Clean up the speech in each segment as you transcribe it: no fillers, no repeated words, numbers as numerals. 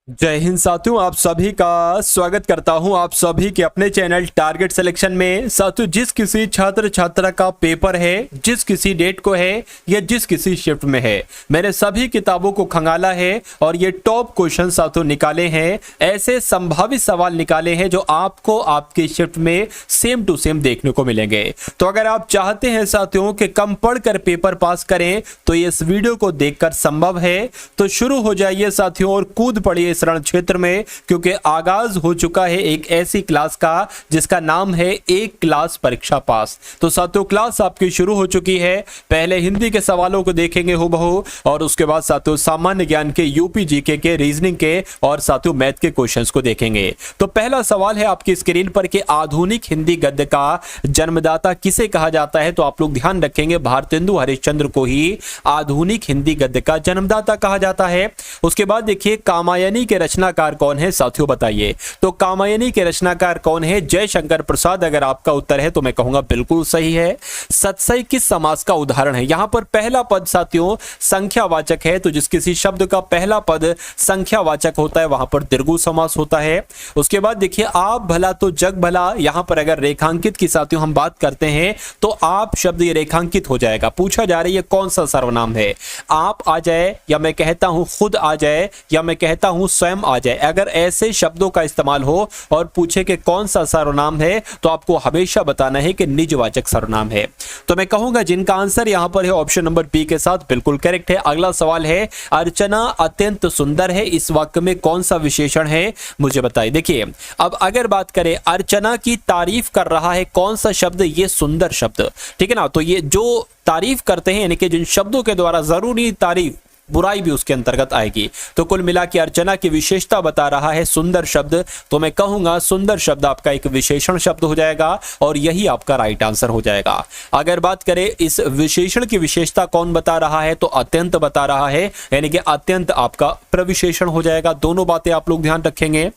जय हिंद साथियों, आप सभी का स्वागत करता हूं आप सभी के अपने चैनल टारगेट सिलेक्शन में। साथियों, जिस किसी छात्र छात्रा का पेपर है, जिस किसी डेट को है या जिस किसी शिफ्ट में है, मैंने सभी किताबों को खंगाला है और ये टॉप क्वेश्चन साथियों निकाले हैं। ऐसे संभावित सवाल निकाले हैं जो आपको आपकी शिफ्ट में सेम टू सेम देखने को मिलेंगे। तो अगर आप चाहते हैं साथियों कि कम पढ़कर पेपर पास करें तो इस वीडियो को देखकर संभव है। तो शुरू हो जाइए साथियों और कूद पड़िए इस रण क्षेत्र में, क्योंकि आगाज हो चुका है एक ऐसी क्लास का जिसका नाम है एक क्लास परीक्षा पास। तो साथियों, क्लास आपकी शुरू हो चुकी है। पहले हिंदी के सवालों को देखेंगे हूबहू और उसके बाद साथियों सामान्य ज्ञान के, यूपी जीके के, रीजनिंग के और साथियों मैथ के क्वेश्चंस को देखेंगे। तो पहला सवाल है आपकी स्क्रीन पर कि आधुनिक हिंदी गद्य का जन्मदाता किसे कहा जाता है। तो आप लोग ध्यान रखेंगे, भारतेंदु हरिश्चंद्र को ही आधुनिक हिंदी गद्य का जन्मदाता कहा जाता है। उसके बाद देखिए, कामायनी के रचनाकार कौन है साथियों, बताइए। तो कामायनी के रचनाकार कौन है? जयशंकर प्रसाद। अगर आपका उत्तर है तो मैं कहूंगा बिल्कुल सही है। सतसई किस समास का उदाहरण है? यहां पर पहला पद साथियों संख्यावाचक है, तो जिस किसी शब्द का पहला पद संख्यावाचक होता है वहां पर द्विगु समास होता है। उसके बाद देखिए, आप भला तो जग भला। यहां पर अगर रेखांकित की साथियों हम बात करते हैं तो आप शब्द ये रेखांकित हो जाएगा। पूछा जा रही है कौन सा सर्वनाम है? आप आ जाए, या मैं कहता हूं खुद आ जाए, या मैं कहता हूं स्वयं आ जाए। अगर ऐसे शब्दों का इस्तेमाल हो और पूछे कि कौन सा सर्वनाम है तो आपको हमेशा बताना है कि निजवाचक सर्वनाम है। तो मैं कहूंगा जिनका आंसर यहां पर है ऑप्शन नंबर बी के साथ बिल्कुल करेक्ट है। अगला सवाल है, अर्चना अत्यंत सुंदर है, इस वाक्य में कौन सा विशेषण है? मुझे बताइए। देखिए, अब अगर बात करें अर्चना की तारीफ कर रहा है कौन सा शब्द? ये सुंदर शब्द, ठीक है ना। तो ये जो तारीफ करते हैं यानी कि जिन शब्दों के द्वारा जरूरी तारीफ, बुराई भी उसके अंतर्गत आएगी। तो कुल मिला के अर्चना की विशेषता बता रहा है सुंदर शब्द। तो मैं कहूंगा सुंदर शब्द आपका एक विशेषण शब्द हो जाएगा और यही आपका राइट आंसर हो जाएगा। अगर बात करें इस विशेषण की विशेषता कौन बता रहा है, तो अत्यंत बता रहा है, यानी कि अत्यंत आपका प्रविशेषण हो जाएगा। दोनों बातें आप लोग ध्यान रखेंगे।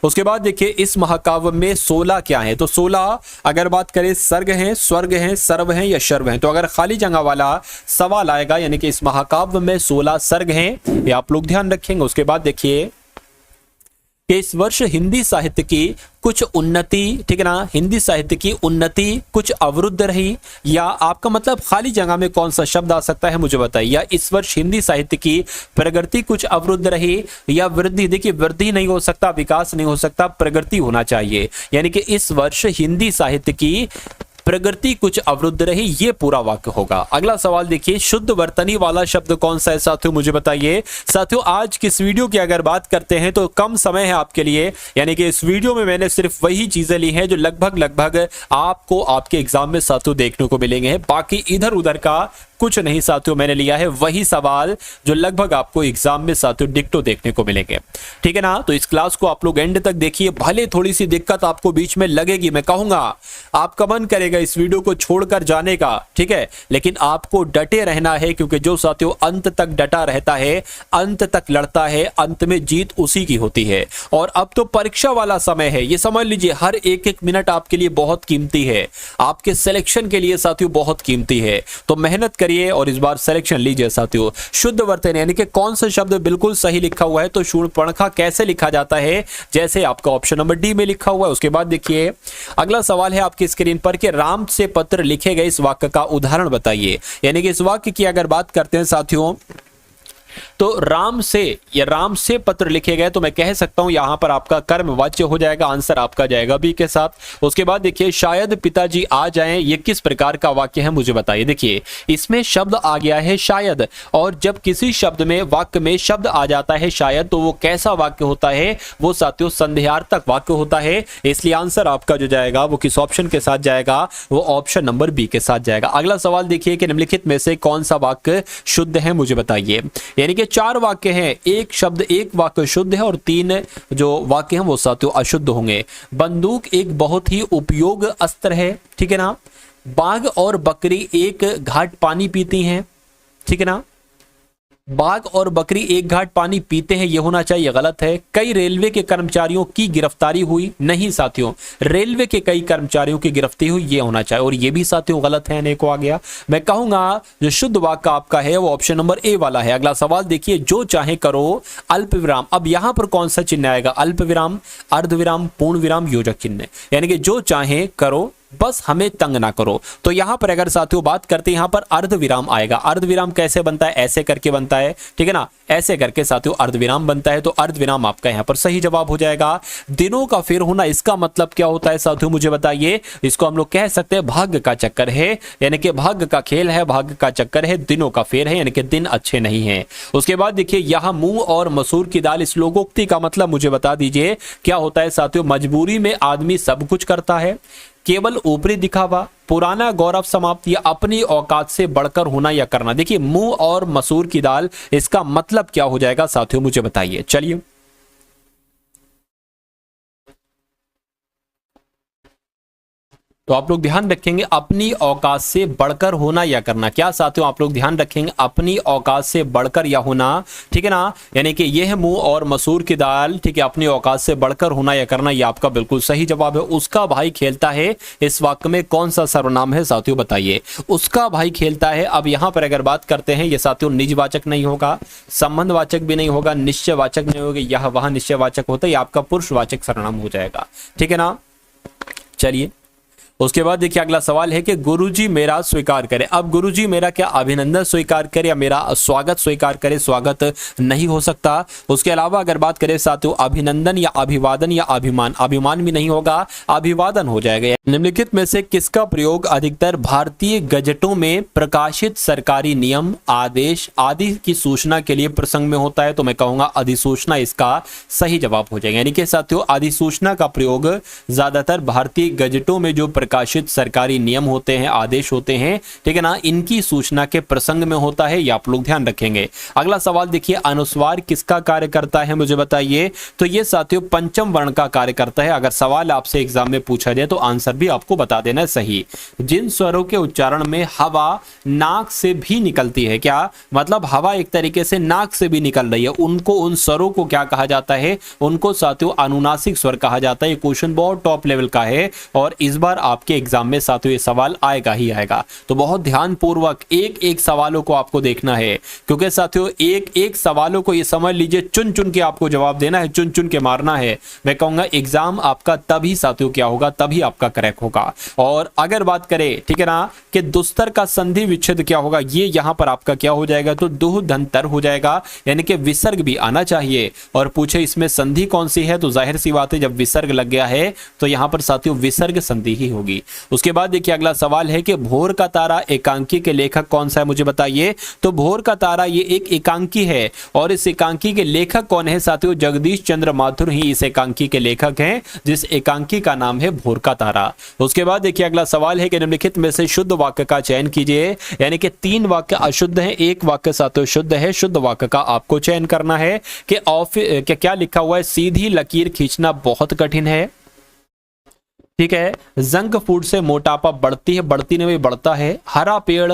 उसके बाद देखिए, इस महाकाव्य में 16 क्या है? तो 16 अगर बात करें सर्ग हैं, स्वर्ग हैं, सर्व हैं या शर्व हैं। तो अगर खाली जगह वाला सवाल आएगा यानी कि इस महाकाव्य में 16 सर्ग हैं, ये आप लोग ध्यान रखेंगे। उसके बाद देखिए कि इस वर्ष हिंदी साहित्य की कुछ उन्नति, ठीक है ना, हिंदी साहित्य की उन्नति कुछ अवरुद्ध रही, या आपका मतलब खाली जगह में कौन सा शब्द आ सकता है मुझे बताइए। या इस वर्ष हिंदी साहित्य की प्रगति कुछ अवरुद्ध रही या वृद्धि। देखिए, वृद्धि नहीं हो सकता, विकास नहीं हो सकता, प्रगति होना चाहिए। यानी कि इस वर्ष हिंदी साहित्य की प्रगति कुछ अवरुद्ध रही, ये पूरा वाक्य होगा। अगला सवाल देखिए, शुद्ध वर्तनी वाला शब्द कौन सा है साथियों, मुझे बताइए। साथियों, आज की इस वीडियो की अगर बात करते हैं तो कम समय है आपके लिए, यानी कि इस वीडियो में मैंने सिर्फ वही चीजें ली हैं जो लगभग आपको आपके एग्जाम में साथियों देखने को मिलेंगे। बाकी इधर उधर का कुछ नहीं साथियों मैंने लिया है, वही सवाल जो लगभग आपको एग्जाम में साथियों डिक्टो देखने को मिलेंगे, ठीक है ना। तो इस क्लास को आप लोग एंड तक देखिए। भले थोड़ी सी दिक्कत आपको बीच में लगेगी, मैं कहूंगा आपका मन करेगा इस वीडियो को छोड़कर जाने का, ठीक है, लेकिन आपको डटे रहना है, क्योंकि जो साथियों अंत तक डटा रहता है, अंत तक लड़ता है, अंत में जीत उसी की होती है। और अब तो परीक्षा वाला समय है, ये समझ लीजिए। हर एक एक मिनट आपके लिए बहुत कीमती है, आपके सिलेक्शन के लिए साथियों बहुत कीमती है। तो मेहनत करिए और इस बार सिलेक्शन लीजिए साथियों। शुद्ध वर्तनी यानी कि कौन सा शब्द बिल्कुल सही लिखा हुआ है? तो शूर्पणखा कैसे लिखा जाता है? जैसे आपका ऑप्शन नंबर डी में लिखा हुआ है। उसके बाद देखिए, अगला सवाल है आपकी स्क्रीन पर कि राम से पत्र लिखे गए, इस वाक्य का उदाहरण बताइए। यानी कि इस वाक्य की अगर बात करते हैं साथियों तो राम से या राम से पत्र लिखे गए, तो मैं कह सकता हूं यहां पर आपका कर्म वाच्य हो जाएगा, आंसर आपका जाएगा बी के साथ। उसके बाद देखिए, शायद पिताजी आ जाएं, ये किस प्रकार का वाक्य है मुझे बताइए। देखिए, इसमें शब्द आ गया है शायद, और जब किसी शब्द में, वाक्य में शब्द आ जाता है शायद, तो वो कैसा वाक्य होता है? वो साथियों संदेहार्थक वाक्य होता है। इसलिए आंसर आपका जो जाएगा वो किस ऑप्शन के साथ जाएगा? वो ऑप्शन नंबर बी के साथ जाएगा। अगला सवाल देखिए कि निम्नलिखित में से कौन सा वाक्य शुद्ध है मुझे बताइए। यानी कि 4 वाक्य हैं, एक शब्द एक वाक्य शुद्ध है और 3 जो वाक्य हैं वो साथियों अशुद्ध होंगे। बंदूक एक बहुत ही उपयोग अस्त्र है, ठीक है ना। बाघ और बकरी एक घाट पानी पीती हैं, ठीक है ना। बाघ और बकरी एक घाट पानी पीते हैं, ये होना चाहिए, गलत है। कई रेलवे के कर्मचारियों की गिरफ्तारी हुई, नहीं साथियों, रेलवे के कई कर्मचारियों की गिरफ्तारी हुई, ये होना चाहिए, और ये भी साथियों गलत है, ने को आ गया। मैं कहूंगा जो शुद्ध वाक्य आपका है वो ऑप्शन नंबर ए वाला है। अगला सवाल देखिए, जो चाहे करो अल्प विराम। अब यहां पर कौन सा चिन्ह आएगा? अल्प विराम, अर्ध विराम, पूर्ण विराम, योजक चिन्ह, यानी कि जो चाहे करो बस हमें तंग ना करो। तो यहां पर अगर साथियों बात करते हैं, यहां पर अर्धविराम आएगा। अर्धविराम कैसे बनता है? ऐसे करके बनता है, ठीक है ना, ऐसे करके साथियों अर्धविराम बनता है, तो अर्धविराम आपका यहां पर सही जवाब हो जाएगा। दिनों का फेर होना, इसका मतलब क्या होता है साथियों, मुझे बताइए। इसको हम लोग कह सकते हैं भाग्य का चक्कर है, यानी कि भाग्य का खेल है, भाग्य का चक्कर है, दिनों का फेर है, यानी कि दिन अच्छे नहीं है। उसके बाद देखिए, यहां मूंग और मसूर की दाल, इस लोकोक्ति का मतलब मुझे बता दीजिए क्या होता है साथियों। मजबूरी में आदमी सब कुछ करता है, केवल ऊपरी दिखावा, पुराना गौरव समाप्त, या अपनी औकात से बढ़कर होना या करना। देखिए मूंग और मसूर की दाल, इसका मतलब क्या हो जाएगा साथियों, मुझे बताइए। चलिए तो आप लोग ध्यान रखेंगे, अपनी औकात से बढ़कर होना या करना। क्या साथियों आप लोग ध्यान रखेंगे, अपनी औकात से बढ़कर या होना, ठीक है ना, यानी कि यह मूंग और मसूर की दाल, ठीक है, अपनी औकात से बढ़कर होना या करना, यह आपका बिल्कुल सही जवाब है। उसका भाई खेलता है, इस वाक्य में कौन सा सर्वनाम है साथियों, बताइए। उसका भाई खेलता है। अब यहां पर अगर बात करते हैं, यह साथियों निजवाचक नहीं होगा, संबंधवाचक भी नहीं होगा, निश्चयवाचक नहीं होगा, यह वहां निश्चयवाचक होता है, यह आपका पुरुषवाचक सर्वनाम हो जाएगा, ठीक है ना। चलिए उसके बाद देखिए, अगला सवाल है कि गुरुजी मेरा स्वीकार करे। अब गुरुजी मेरा क्या अभिनंदन स्वीकार करे या मेरा स्वागत स्वीकार करे? स्वागत नहीं हो सकता। उसके अलावा अगर बात करें साथियों, अभिनंदन या अभिवादन या अभिमान, अभिमान भी नहीं होगा, अभिवादन हो जाएगा। निम्नलिखित में से किसका प्रयोग अधिकतर भारतीय गजटों में प्रकाशित सरकारी नियम, आदेश आदि की सूचना के लिए प्रसंग में होता है? तो मैं कहूंगा अधिसूचना इसका सही जवाब हो जाएगा। यानी कि साथियों अधिसूचना का प्रयोग ज्यादातर भारतीय गजटों में जो प्रकाशित सरकारी नियम होते हैं, आदेश होते हैं, ठीक है ना, इनकी सूचना के प्रसंग में होता है, ये आप लोग ध्यान रखेंगे। अगला सवाल देखिए, अनुस्वार किसका कार्य करता है, मुझे बताइए। तो ये साथियों पंचम वर्ण का कार्य करता है। अगर सवाल आपसे एग्जाम में पूछा जाए तो आंसर भी आपको बता देना है सही। जिन स्वरों के उच्चारण में हवा नाक से भी निकलती है, क्या मतलब हवा एक तरीके से नाक से भी निकल रही है, उनको, उन स्वरों को क्या कहा जाता है? उनको साथियों अनुनासिक स्वर कहा जाता है। ये क्वेश्चन बहुत टॉप लेवल का है और इस बार आपके एग्जाम में साथियों ये सवाल आएगा ही आएगा। तो बहुत ध्यान पूर्वक एक एक सवालों को आपको देखना है, क्योंकि साथियों एक एक सवालों को ये समझ लीजिए, चुन चुन के आपको जवाब देना है, चुन चुन के मारना है। मैं कहूंगा एग्जाम आपका तभी साथियों क्या होगा, तभी आपका क्रैक होगा। और अगर बात करें, ठीक है ना, कि दुस्तर का संधि विच्छेद क्या होगा, ये यहां पर आपका क्या हो जाएगा, तो दुह धंतर हो जाएगा, यानी कि विसर्ग भी आना चाहिए। और पूछे इसमें संधि कौन सी है, तो जाहिर सी बात है जब विसर्ग लग गया है तो यहां पर साथियों विसर्ग संधि ही होगी। उसके बाद देखिए अगला सवाल है कि भोर का तारा एकांकी के लेखक कौन सा है, मुझे बताइए। तो भोर का तारा ये एक एकांकी है, और इस एकांकी के लेखक कौन है साथियों? जगदीश चंद्र माथुर ही इस एकांकी के लेखक हैं, जिस एकांकी का नाम है भोर का तारा। उसके बाद देखिए अगला सवाल है कि निम्नलिखित में से शुद्ध वाक्य का चयन कीजिए, यानी कि 3 वाक्य अशुद्ध हैं, 1 वाक्य साथियों शुद्ध है। शुद्ध वाक्य का आपको चयन करना है कि क्या लिखा हुआ है, सीधी लकीर खींचना बहुत कठिन है, ठीक है। जंक फूड से मोटापा बढ़ती है, बढ़ती नहीं बढ़ता है। हरा पेड़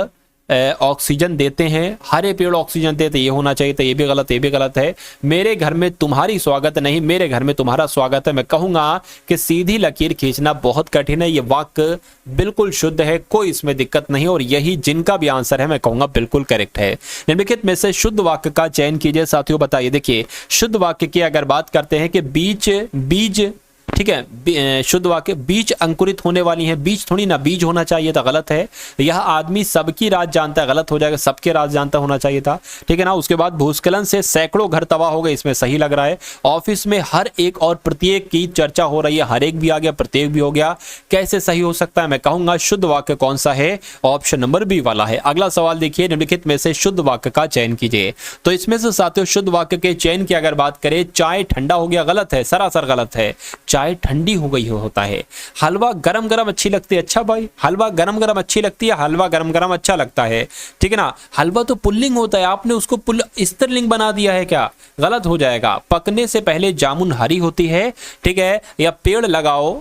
ऑक्सीजन देते हैं, हरे पेड़ ऑक्सीजन देते, ये होना चाहिए, तो ये भी गलत, ये भी गलत है। मेरे घर में तुम्हारी स्वागत नहीं, मेरे घर में तुम्हारा स्वागत है। मैं कहूंगा कि सीधी लकीर खींचना बहुत कठिन है, ये वाक्य बिल्कुल शुद्ध है, कोई इसमें दिक्कत नहीं, और यही जिनका भी आंसर है मैं कहूंगा बिल्कुल करेक्ट है। निम्नलिखित में से शुद्ध वाक्य का चयन कीजिए साथियों, बताइए। देखिए शुद्ध वाक्य की अगर बात करते हैं कि बीज, ठीक है, शुद्ध वाक्य बीज अंकुरित होने वाली है, बीज थोड़ी ना, बीज होना चाहिए था, गलत है। यह आदमी सबकी राज जानता है, गलत हो जाएगा, सबके राज जानता होना चाहिए था, ठीक है ना। उसके बाद भूस्खलन से सैकड़ों घर तबाह हो गए, इसमें सही लग रहा है। ऑफिस में हर एक और प्रत्येक की चर्चा हो रही है, हर एक भी आ गया, प्रत्येक भी हो गया, कैसे सही हो सकता है? मैं कहूंगा शुद्ध वाक्य कौन सा है, ऑप्शन नंबर बी वाला है। अगला सवाल देखिए, निम्नलिखित में से शुद्ध वाक्य का चयन कीजिए। तो इसमें से साथियों शुद्ध वाक्य के चयन की अगर बात करें, चाय ठंडा हो गया, गलत है, सरासर गलत है, चाय ठंडी हो गई होता है। हलवा गरम गरम अच्छी लगती है, अच्छा भाई, हलवा गरम गरम अच्छी लगती है, हलवा गरम गरम अच्छा लगता है, ठीक है ना। हलवा तो पुल्लिंग होता है, आपने उसको स्त्रीलिंग बना दिया है, क्या गलत हो जाएगा। पकने से पहले जामुन हरी होती है, ठीक है। या पेड़ लगाओ,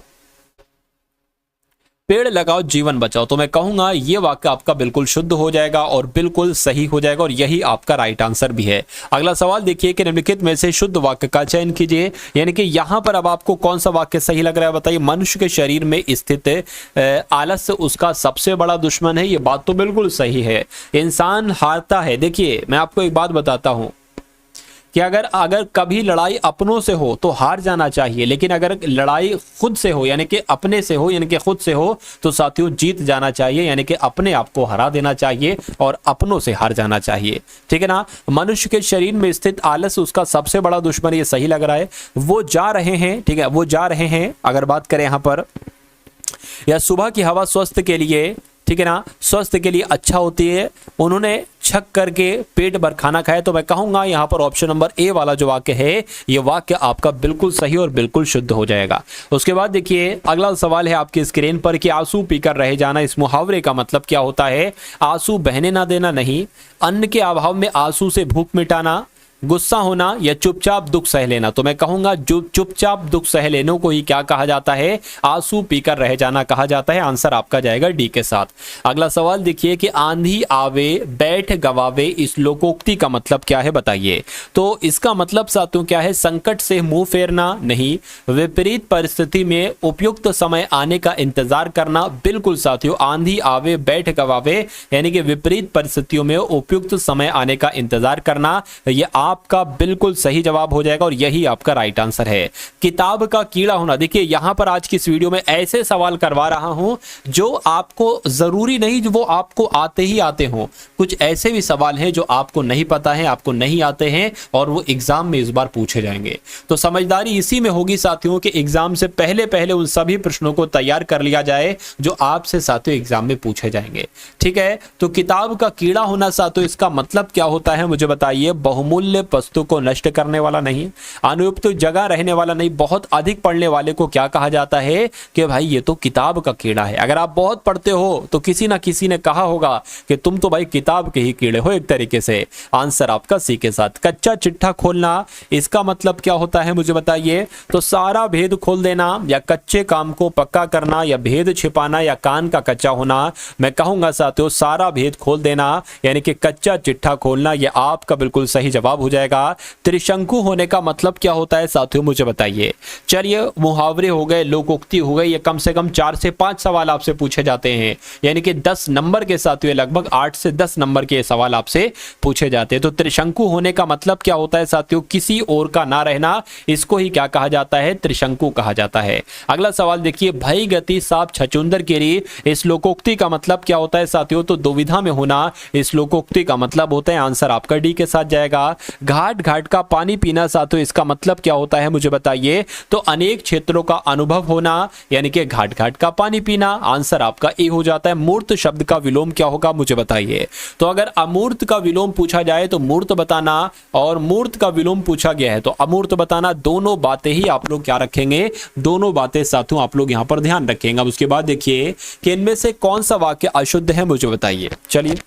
पेड़ लगाओ जीवन बचाओ। तो मैं कहूंगा ये वाक्य आपका बिल्कुल शुद्ध हो जाएगा और बिल्कुल सही हो जाएगा और यही आपका राइट आंसर भी है। अगला सवाल देखिए कि निम्नलिखित में से शुद्ध वाक्य का चयन कीजिए, यानी कि यहां पर अब आपको कौन सा वाक्य सही लग रहा है बताइए। मनुष्य के शरीर में स्थित आलस्य उसका सबसे बड़ा दुश्मन है, ये बात तो बिल्कुल सही है। इंसान हारता है, देखिए मैं आपको एक बात बताता हूं कि अगर कभी लड़ाई अपनों से हो तो हार जाना चाहिए, लेकिन अगर लड़ाई खुद से हो यानी कि अपने से हो यानी कि खुद से हो तो साथियों जीत जाना चाहिए, यानी कि अपने आप को हरा देना चाहिए और अपनों से हार जाना चाहिए। ठीक है ना। मनुष्य के शरीर में स्थित आलस उसका सबसे बड़ा दुश्मन, ये सही लग रहा है। वो जा रहे हैं, ठीक है, वो जा रहे हैं। अगर बात करें यहां पर, या सुबह की हवा स्वास्थ्य के लिए, ठीक है ना, स्वास्थ्य के लिए अच्छा होती है। उन्होंने छक करके पेट भर खाना खाया। तो मैं कहूंगा यहां पर ऑप्शन नंबर ए वाला जो वाक्य है ये वाक्य आपका बिल्कुल सही और बिल्कुल शुद्ध हो जाएगा। उसके बाद देखिए अगला सवाल है आपकी स्क्रीन पर कि आंसू पीकर रह जाना, इस मुहावरे का मतलब क्या होता है। आंसू बहने ना देना नहीं, अन्न के अभाव में आंसू से भूख मिटाना, गुस्सा होना या चुपचाप दुख सह लेना। तो मैं कहूंगा चुपचाप दुख सह लेने को ही क्या कहा जाता है, आंसू पीकर रह जाना कहा जाता है। आंसर आपका जाएगा डी के साथ। अगला सवाल देखिए कि आंधी आवे बैठ गवावे, इस लोकोक्ति का मतलब क्या है बताइए। तो इसका मतलब साथियों क्या है, संकट से मुंह फेरना नहीं, विपरीत परिस्थिति में उपयुक्त समय आने का इंतजार करना। बिल्कुल साथियों, आंधी आवे बैठ गवावे यानी कि विपरीत परिस्थितियों में उपयुक्त समय आने का इंतजार करना, यह आपका बिल्कुल सही जवाब हो जाएगा और यही आपका राइट आंसर है। किताब का कीड़ा होना, देखिए यहां पर आज की इस वीडियो में ऐसे सवाल करवा रहा हूं जो आपको जरूरी नहीं जो वो आपको आते ही आते हों। कुछ ऐसे भी सवाल हैं जो आपको नहीं पता है, आपको नहीं आते हैं और वो एग्जाम में इस बार पूछे जाएंगे। तो समझदारी इसी में होगी साथियों कि एग्जाम से पहले पहले उन सभी प्रश्नों को तैयार कर लिया जाए जो आपसे साथियों एग्जाम में पूछे जाएंगे। ठीक है, तो किताब का कीड़ा होना साथियों इसका मतलब क्या होता है मुझे बताइए। बहुमूल्य वस्तु को नष्ट करने वाला नहीं, अनुपयुक्त जगह रहने वाला नहीं। बहुत अधिक पढ़ने वाले को क्या कहा जाता है कि भाई ये तो किताब का कीड़ा है। अगर आप बहुत पढ़ते हो तो किसी ना किसी ने कहा होगा कि तुम तो भाई किताब के ही कीड़े हो एक तरीके से। आंसर आपका सी के साथ। कच्चा चिट्ठा खोलना, इसका मतलब क्या होता है मुझे बताइए। तो सारा भेद खोल देना या कच्चे काम को पक्का करना या भेद छिपाना या कान का कच्चा होना। मैं कहूंगा साथियों सारा भेद खोल देना यानी कि कच्चा चिट्ठा खोलना, यह आपका बिल्कुल सही जवाब हो जाएगा। त्रिशंकु होने का मतलब क्या होता है साथियों मुझे बताइए। चलिए मुहावरे हो गए, लोकोक्ति हो गई, ये कम से कम 4 से 5 सवाल आपसे पूछे जाते हैं, यानी कि 10 नंबर के साथियों लगभग 8 से 10 नंबर के सवाल आपसे पूछे जाते हैं। तो त्रिशंकु होने का मतलब क्या होता है साथियों, किसी और का ना रहना, इसको ही क्या कहा जाता है, त्रिशंकु कहा जाता है। अगला सवाल देखिए, भई गति साप छचुंदर केरी, इस लोकोक्ति का मतलब क्या होता है साथियों। तो दुविधा में होना इस लोकोक्ति का मतलब होता है। आंसर आपका डी के साथ जाएगा। घाट घाट का पानी पीना साथियों इसका मतलब क्या होता है मुझे बताइए। तो अनेक क्षेत्रों का अनुभव होना यानी कि घाट घाट का पानी पीना। आंसर आपका ए हो जाता है। मूर्त शब्द का विलोम क्या होगा मुझे बताइए। तो अगर अमूर्त का विलोम पूछा जाए तो मूर्त बताना, और मूर्त का विलोम पूछा गया है तो अमूर्त बताना। दोनों बातें ही आप लोग क्या रखेंगे, दोनों बातें साथियों आप लोग यहां पर ध्यान रखेंगे। अब उसके बाद देखिए कि इनमें से कौन सा वाक्य अशुद्ध है मुझे बताइए। चलिए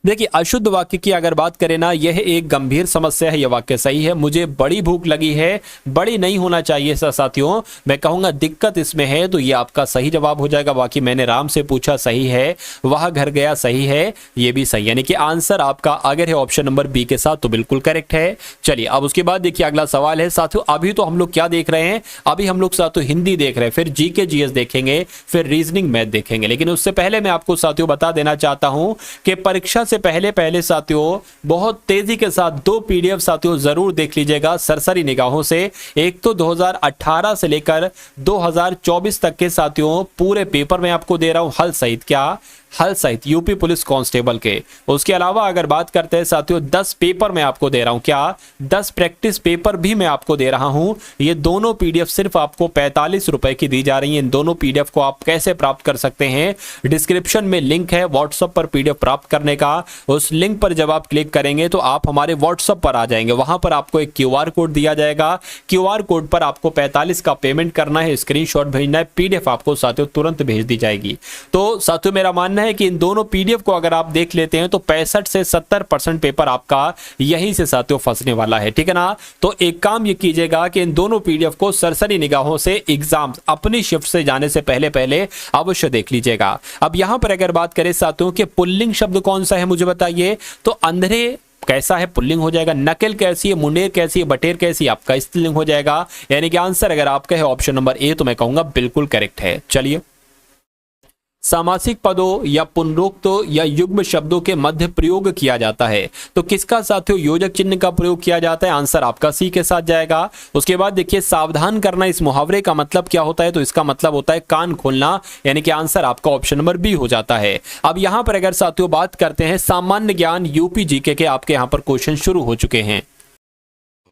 देखिए अशुद्ध वाक्य की अगर बात करें ना, यह एक गंभीर समस्या है, यह वाक्य सही है। मुझे बड़ी भूख लगी है, बड़ी नहीं होना चाहिए साथियों। मैं कहूंगा दिक्कत इसमें है, तो ये आपका सही जवाब हो जाएगा। बाकी मैंने राम से पूछा सही है, वह घर गया सही है, ये भी सही, यानी कि आंसर आपका अगर है ऑप्शन नंबर बी के साथ तो बिल्कुल करेक्ट है। चलिए अब उसके बाद देखिए अगला सवाल है साथियों। अभी तो हम लोग क्या देख रहे हैं, अभी हम लोग साथियों हिंदी देख रहे हैं, फिर जीके जीएस देखेंगे, फिर रीजनिंग मैथ देखेंगे। लेकिन उससे पहले मैं आपको साथियों बता देना चाहता हूं कि परीक्षा से पहले साथियों बहुत तेजी के साथ 2 पीडीएफ साथियों जरूर देख लीजिएगा सरसरी निगाहों से। एक तो 2018 से लेकर 2024 तक के साथियों पूरे पेपर में आपको दे रहा हूं हल सहित, क्या हल सहित यूपी पुलिस कांस्टेबल के। उसके अलावा अगर बात करते हैं साथियों 10 पेपर मैं आपको दे रहा हूं, क्या 10 प्रैक्टिस पेपर भी मैं आपको दे रहा हूं। ये दोनों पीडीएफ सिर्फ आपको 45 रुपए की दी जा रही है। इन दोनों पीडीएफ को आप कैसे प्राप्त कर सकते हैं, डिस्क्रिप्शन में लिंक है व्हाट्सएप पर पीडीएफ प्राप्त करने का। उस लिंक पर जब आप क्लिक करेंगे तो आप हमारे व्हाट्सएप पर आ जाएंगे। वहां पर आपको एक क्यूआर कोड दिया जाएगा, क्यूआर कोड पर आपको 45 का पेमेंट करना है, स्क्रीनशॉट भेजना है, पीडीएफ आपको साथियों तुरंत भेज दी जाएगी। तो साथियों मेरा मानना मानना है कि इन दोनों पीडीएफ को अगर आप देख लेते हैं तो 65 से 70% पेपर आपका यहीं से साथियों फंसने वाला है, ठीक है ना। तो एक काम ये कीजिएगा कि इन दोनों पीडीएफ को सरसरी निगाहों से एग्जाम अपनी शिफ्ट से जाने से पहले पहले अवश्य देख लीजिएगा। अब यहां पर अगर बात करें साथियों कि पुल्लिंग शब्द कौन सा है मुझे बताइए, तो अंधेरे कैसा है, पुल्लिंग हो जाएगा। नकल कैसी है, मुंडेर कैसी है, बटेर कैसी है, आपका स्त्रीलिंग हो जाएगा। यानी कि आंसर अगर आपका है ऑप्शन नंबर ए तो मैं कहूंगा बिल्कुल करेक्ट है। चलिए, सामासिक पदों या पुनरोक्त या युग्म शब्दों के मध्य प्रयोग किया जाता है तो किसका साथियों योजक चिन्ह का प्रयोग किया जाता है, आंसर आपका सी के साथ जाएगा। उसके बाद देखिए सावधान करना, इस मुहावरे का मतलब क्या होता है, तो इसका मतलब होता है कान खोलना, यानी कि आंसर आपका ऑप्शन नंबर बी हो जाता है। अब यहां पर अगर साथियों बात करते हैं सामान्य ज्ञान यूपी जीके के आपके यहां पर क्वेश्चन शुरू हो चुके हैं।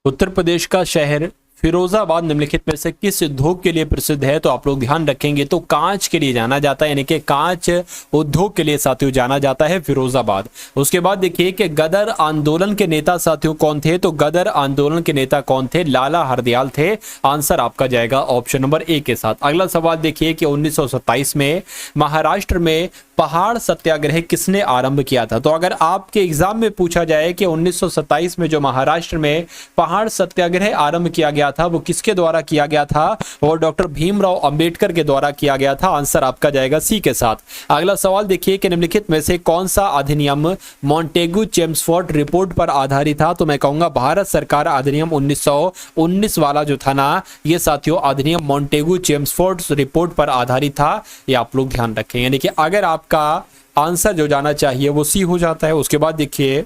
उत्तर प्रदेश का शहर फिरोजाबाद निम्नलिखित में से किस उद्योग के लिए प्रसिद्ध है, तो आप लोग ध्यान रखेंगे तो कांच के लिए जाना जाता है, यानी कि कांच उद्योग के लिए साथियों जाना जाता है फिरोजाबाद। उसके बाद देखिए कि गदर आंदोलन के नेता साथियों कौन थे, तो गदर आंदोलन के नेता कौन थे, लाला हरदयाल थे। आंसर आपका जाएगा ऑप्शन नंबर ए के साथ। अगला सवाल देखिए कि 1927 में महाराष्ट्र में पहाड़ सत्याग्रह किसने आरंभ किया था। तो अगर आपके एग्जाम में पूछा जाए कि 1927 में जो महाराष्ट्र में पहाड़ सत्याग्रह आरंभ किया गया था वो किसके द्वारा किया गया था, वो डॉक्टर भीमराव अंबेडकर के द्वारा किया गया था। आंसर आपका जाएगा सी के साथ। अगला सवाल देखिए कि निम्नलिखित में से कौन सा अधिनियम मॉन्टेगू चेम्सफोर्ड रिपोर्ट पर आधारित था, तो मैं कहूंगा भारत सरकार अधिनियम 1919 वाला जो था ना, ये साथियों अधिनियम मॉन्टेगू चेम्सफोर्ड रिपोर्ट पर आधारित था। ये आप लोग ध्यान रखें, यानी कि अगर आपका आंसर जो जाना चाहिए वो सी हो जाता है। उसके बाद देखिए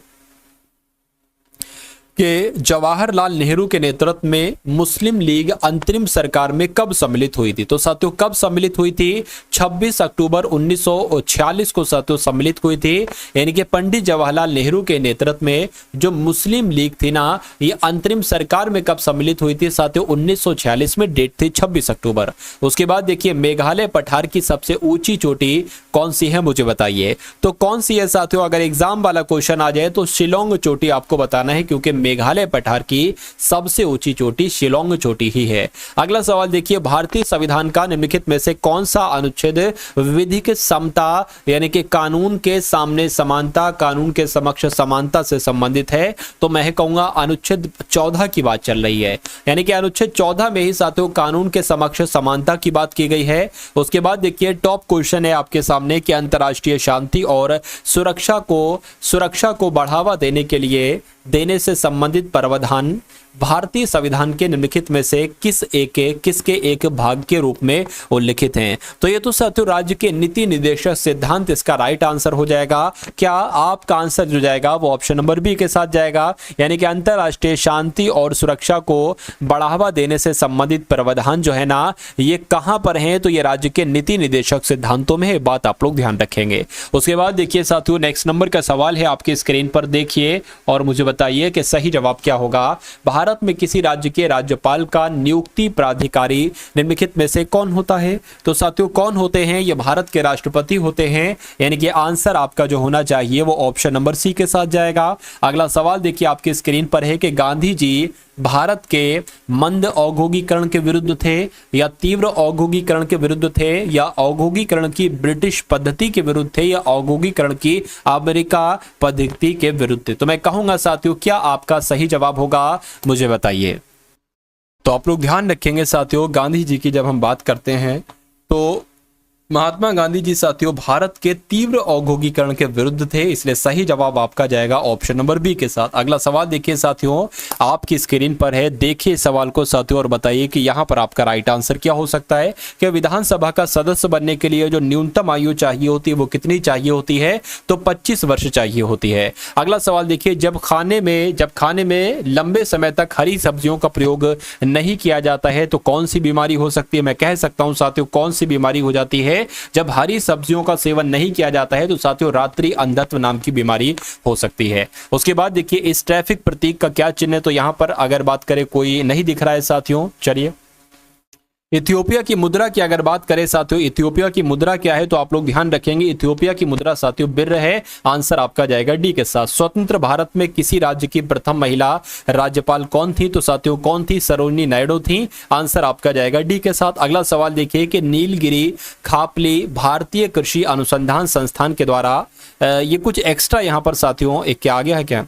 कि जवाहरलाल नेहरू के नेतृत्व में मुस्लिम लीग अंतरिम सरकार में कब सम्मिलित हुई थी, तो साथियों कब सम्मिलित हुई थी, 26 अक्टूबर 1946 को साथियों सम्मिलित हुई थी। यानी कि पंडित जवाहरलाल नेहरू के नेतृत्व में जो मुस्लिम लीग थी ना, ये अंतरिम सरकार में कब सम्मिलित हुई थी साथियों, 1946 में, डेट थी 26 अक्टूबर। उसके बाद देखिए मेघालय पठार की सबसे ऊंची चोटी कौन सी है मुझे बताइए, तो कौन सी है साथियों, अगर एग्जाम वाला क्वेश्चन आ जाए तो शिलोंग चोटी आपको बताना है, क्योंकि मेघालय पठार की सबसे ऊंची चोटी शिलोंग चोटी ही है। अगला सवाल देखिए भारतीय संविधान का निम्नलिखित में से कौन सा अनुच्छेद विधिक समता यानी कि कानून के सामने समानता, कानून के समक्ष समानता से संबंधित है, तो मैं कहूंगा अनुच्छेद 14 की बात चल रही है। यानी कि अनुच्छेद 14 में ही साथियों कानून के समक्ष समानता की बात की गई है। उसके बाद देखिए टॉप क्वेश्चन है आपके सामने कि अंतरराष्ट्रीय शांति और सुरक्षा को बढ़ावा देने से संबंधित प्रावधान भारतीय संविधान के निम्नलिखित में से किसके एक भाग के रूप में उल्लिखित हैं, तो ये तो साथियों राज्य के नीति निर्देशक सिद्धांत इसका राइट आंसर हो जाएगा। क्या आपका आंसर जो जाएगा वो ऑप्शन नंबर बी के साथ जाएगा, यानी कि अंतरराष्ट्रीय शांति और सुरक्षा को बढ़ावा देने से संबंधित प्रावधान जो है ना, ये कहां पर है, तो ये राज्य के नीति निर्देशक सिद्धांतों में है। बात आप लोग ध्यान रखेंगे। उसके बाद देखिए साथियों नेक्स्ट नंबर का सवाल है आपकी स्क्रीन पर, देखिए और मुझे बताइए कि सही जवाब क्या होगा। भारत में किसी राज्य के राज्यपाल का नियुक्ति प्राधिकारी निम्नलिखित में से कौन होता है, तो साथियों कौन होते हैं, ये भारत के राष्ट्रपति होते हैं। यानी कि आंसर आपका जो होना चाहिए वो ऑप्शन नंबर सी के साथ जाएगा। अगला सवाल देखिए आपकी स्क्रीन पर है कि गांधी जी भारत के मंद औद्योगिकरण के विरुद्ध थे या तीव्र औद्योगिकरण के विरुद्ध थे या औद्योगिकरण की ब्रिटिश पद्धति के विरुद्ध थे या औद्योगिकरण की अमेरिका पद्धति के विरुद्ध थे, तो मैं कहूंगा साथियों क्या आपका सही जवाब होगा मुझे बताइए। तो आप लोग ध्यान रखेंगे साथियों गांधी जी की जब हम बात करते हैं तो महात्मा गांधी जी साथियों भारत के तीव्र औद्योगिकरण के विरुद्ध थे, इसलिए सही जवाब आपका जाएगा ऑप्शन नंबर बी के साथ। अगला सवाल देखिए साथियों आपकी स्क्रीन पर है, देखिए सवाल को साथियों और बताइए कि यहां पर आपका राइट आंसर क्या हो सकता है कि विधानसभा का सदस्य बनने के लिए जो न्यूनतम आयु चाहिए होती है वो कितनी चाहिए होती है, तो 25 वर्ष चाहिए होती है। अगला सवाल देखिए जब खाने में लंबे समय तक हरी सब्जियों का प्रयोग नहीं किया जाता है तो कौन सी बीमारी हो सकती है, मैं कह सकता हूं साथियों कौन सी बीमारी हो जाती है, जब हरी सब्जियों का सेवन नहीं किया जाता है तो साथियों रात्रि अंधत्व नाम की बीमारी हो सकती है। उसके बाद देखिए इस ट्रैफिक प्रतीक का क्या चिन्ह है, तो यहां पर अगर बात करें कोई नहीं दिख रहा है साथियों, चलिए इथियोपिया की मुद्रा की अगर बात करें साथियों, इथियोपिया की मुद्रा क्या है तो आप लोग ध्यान रखेंगे, इथियोपिया की मुद्रा साथियों बिर है। आंसर आपका जाएगा डी के साथ। स्वतंत्र भारत में किसी राज्य की प्रथम महिला राज्यपाल कौन थी तो साथियों कौन थी? सरोजिनी नायडू थी। आंसर आपका जाएगा डी के साथ। अगला सवाल देखिए कि नीलगिरी खापली भारतीय कृषि अनुसंधान संस्थान के द्वारा ये कुछ एक्स्ट्रा यहां पर साथियों एक क्या आ गया है क्या?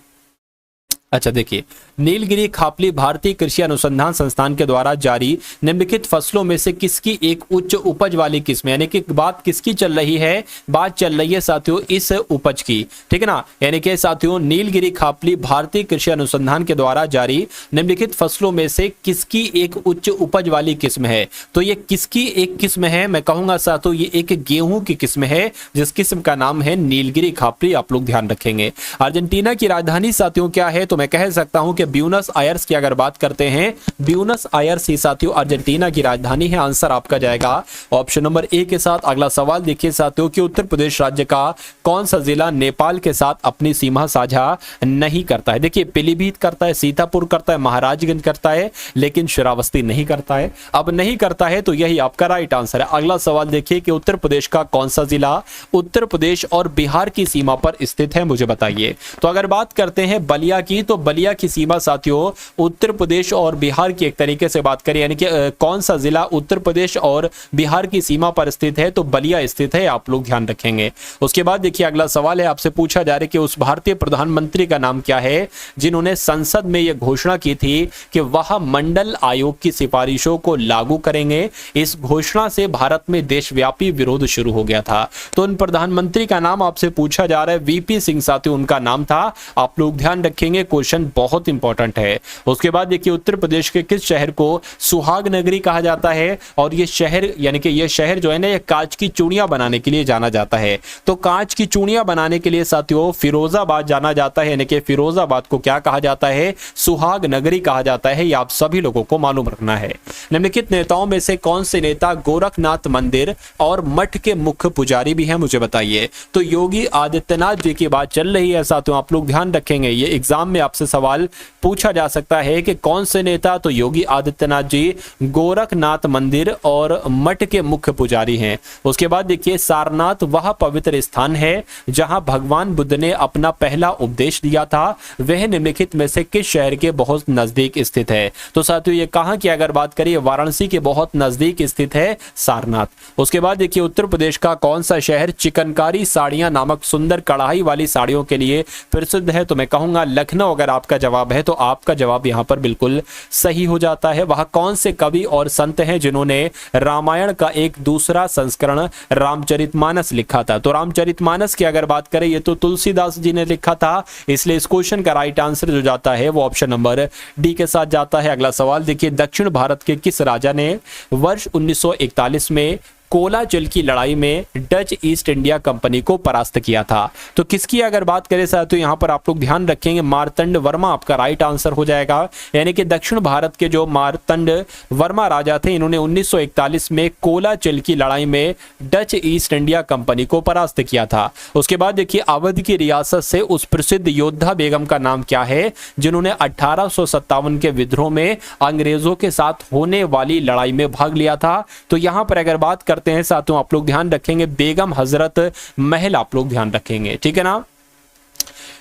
अच्छा देखिए, नीलगिरी खापली भारतीय कृषि अनुसंधान संस्थान के द्वारा जारी निम्नलिखित फसलों में से किसकी एक उच्च उपज वाली किस्म, यानी कि बात किसकी चल रही है? बात चल रही है साथियों इस उपज की, ठीक है ना। यानी कि साथियों नीलगिरी खापली भारतीय कृषि अनुसंधान के द्वारा जारी निम्नलिखित फसलों में से किसकी एक उच्च उपज वाली किस्म है? तो ये किसकी एक किस्म है? मैं कहूंगा साथियों ये एक गेहूं की किस्म है, जिस किस्म का नाम है नीलगिरी खापली। आप लोग ध्यान रखेंगे। अर्जेंटीना की राजधानी साथियों क्या है? तो मैं कह सकता हूं कि ब्यूनस आयर्स की अगर बात करते हैं, ब्यूनस आयर्स ही साथियों अर्जेंटीना की राजधानी है। आंसर आपका जाएगा ऑप्शन नंबर ए के साथ। अगला सवाल देखिए साथियों कि उत्तर प्रदेश राज्य का कौन सा जिला नेपाल के साथ अपनी सीमा साझा नहीं करता है? देखिए पीलीभीत करता है, सीतापुर करता है, महाराजगंज करता है, लेकिन श्रावस्ती नहीं करता है। अब नहीं करता है तो यही आपका राइट आंसर है। अगला सवाल देखिए कि उत्तर प्रदेश का कौन सा जिला उत्तर प्रदेश और बिहार की सीमा पर स्थित है, मुझे बताइए। तो अगर बात करते हैं बलिया की, तो बलिया की सीमा साथियों उत्तर प्रदेश और बिहार की एक तरीके से बात करें, यानी कि कौन सा जिला उत्तर प्रदेश और बिहार की सीमा पर स्थित है तो बलिया स्थित है। आप लोग ध्यान रखेंगे। उसके बाद देखिए अगला सवाल है, आपसे पूछा जा रहा है कि उस भारतीय प्रधानमंत्री का नाम क्या है जिन्होंने संसद में यह घोषणा की थी कि वह मंडल आयोग की सिफारिशों को लागू करेंगे। इस घोषणा से भारत में देशव्यापी विरोध शुरू हो गया था। तो उन प्रधानमंत्री का नाम आपसे पूछा जा रहा है, वीपी सिंह साथियों उनका नाम था। आप लोग ध्यान रखेंगे, क्वेश्चन बहुत इंपॉर्टेंट है। उसके बाद देखिए उत्तर प्रदेश के किस शहर को सुहाग नगरी कहा जाता है? और ये शहर यानी कि ये शहर जो है ना ये कांच की चूड़ियां बनाने के लिए जाना जाता है। तो कांच की चूड़ियां बनाने के लिए साथियों फिरोजाबाद जाना जाता है, यानी कि फिरोजाबाद को क्या कहा जाता है? सुहाग नगरी कहा जाता है। ये आप सभी लोगों को मालूम रखना है। निम्नलिखित नेताओं में से कौन से नेता गोरखनाथ मंदिर और मठ के मुख्य पुजारी भी हैं, मुझे बताइए। तो योगी आदित्यनाथ जी की बात चल रही है साथियों। आप लोग ध्यान रखेंगे, ये एग्जाम में आपसे सवाल पूछा जा सकता है कि कौन से नेता? तो योगी आदित्यनाथ जी गोरखनाथ मंदिर और मठ के मुख्य पुजारी हैं। उसके बाद देखिए सारनाथ वह पवित्र स्थान है जहां भगवान बुद्ध ने अपना पहला उपदेश दिया था। वह निम्नलिखित में से किस शहर के बहुत नजदीक स्थित है? तो साथियों ये कहां की अगर बात करिए, वाराणसी के बहुत नजदीक स्थित है सारनाथ। उसके बाद देखिए उत्तर प्रदेश का कौन सा शहर चिकनकारी साड़ियां नामक सुंदर कढ़ाई वाली साड़ियों के लिए प्रसिद्ध है? तो मैं कहूंगा लखनऊ। अगर आपका जवाब है तो आपका जवाब यहां पर बिल्कुल सही हो जाता है। वह कौन से कवि और संत हैं जिन्होंने रामायण का एक दूसरा संस्करण रामचरितमानस लिखा था? तो रामचरितमानस की अगर बात करें ये तो तुलसीदास जी ने लिखा था, इसलिए इस क्वेश्चन का राइट आंसर जो जाता है वो ऑप्शन नंबर डी के साथ जाता है। अगला सवाल देखिए दक्षिण भारत के किस राजा ने वर्ष 1941 में कोलाचल की लड़ाई में डच ईस्ट इंडिया कंपनी को परास्त किया था? तो किसकी अगर बात करें साथियों तो यहां पर आप लोग ध्यान रखेंगे मार्तंड वर्मा आपका राइट आंसर हो जाएगा। यानी कि दक्षिण भारत के जो मार्तंड वर्मा राजा थे इन्होंने 1941 में कोलाचल की लड़ाई में डच ईस्ट इंडिया कंपनी को परास्त किया था। उसके बाद देखिए अवध की रियासत से उस प्रसिद्ध योद्धा बेगम का नाम क्या है जिन्होंने 1857 के विद्रोह में अंग्रेजों के साथ होने वाली लड़ाई में भाग लिया था? तो यहां पर अगर बात करते हैं साथियों आप लोग ध्यान रखेंगे बेगम हजरत महल। आप लोग ध्यान रखेंगे, ठीक है ना।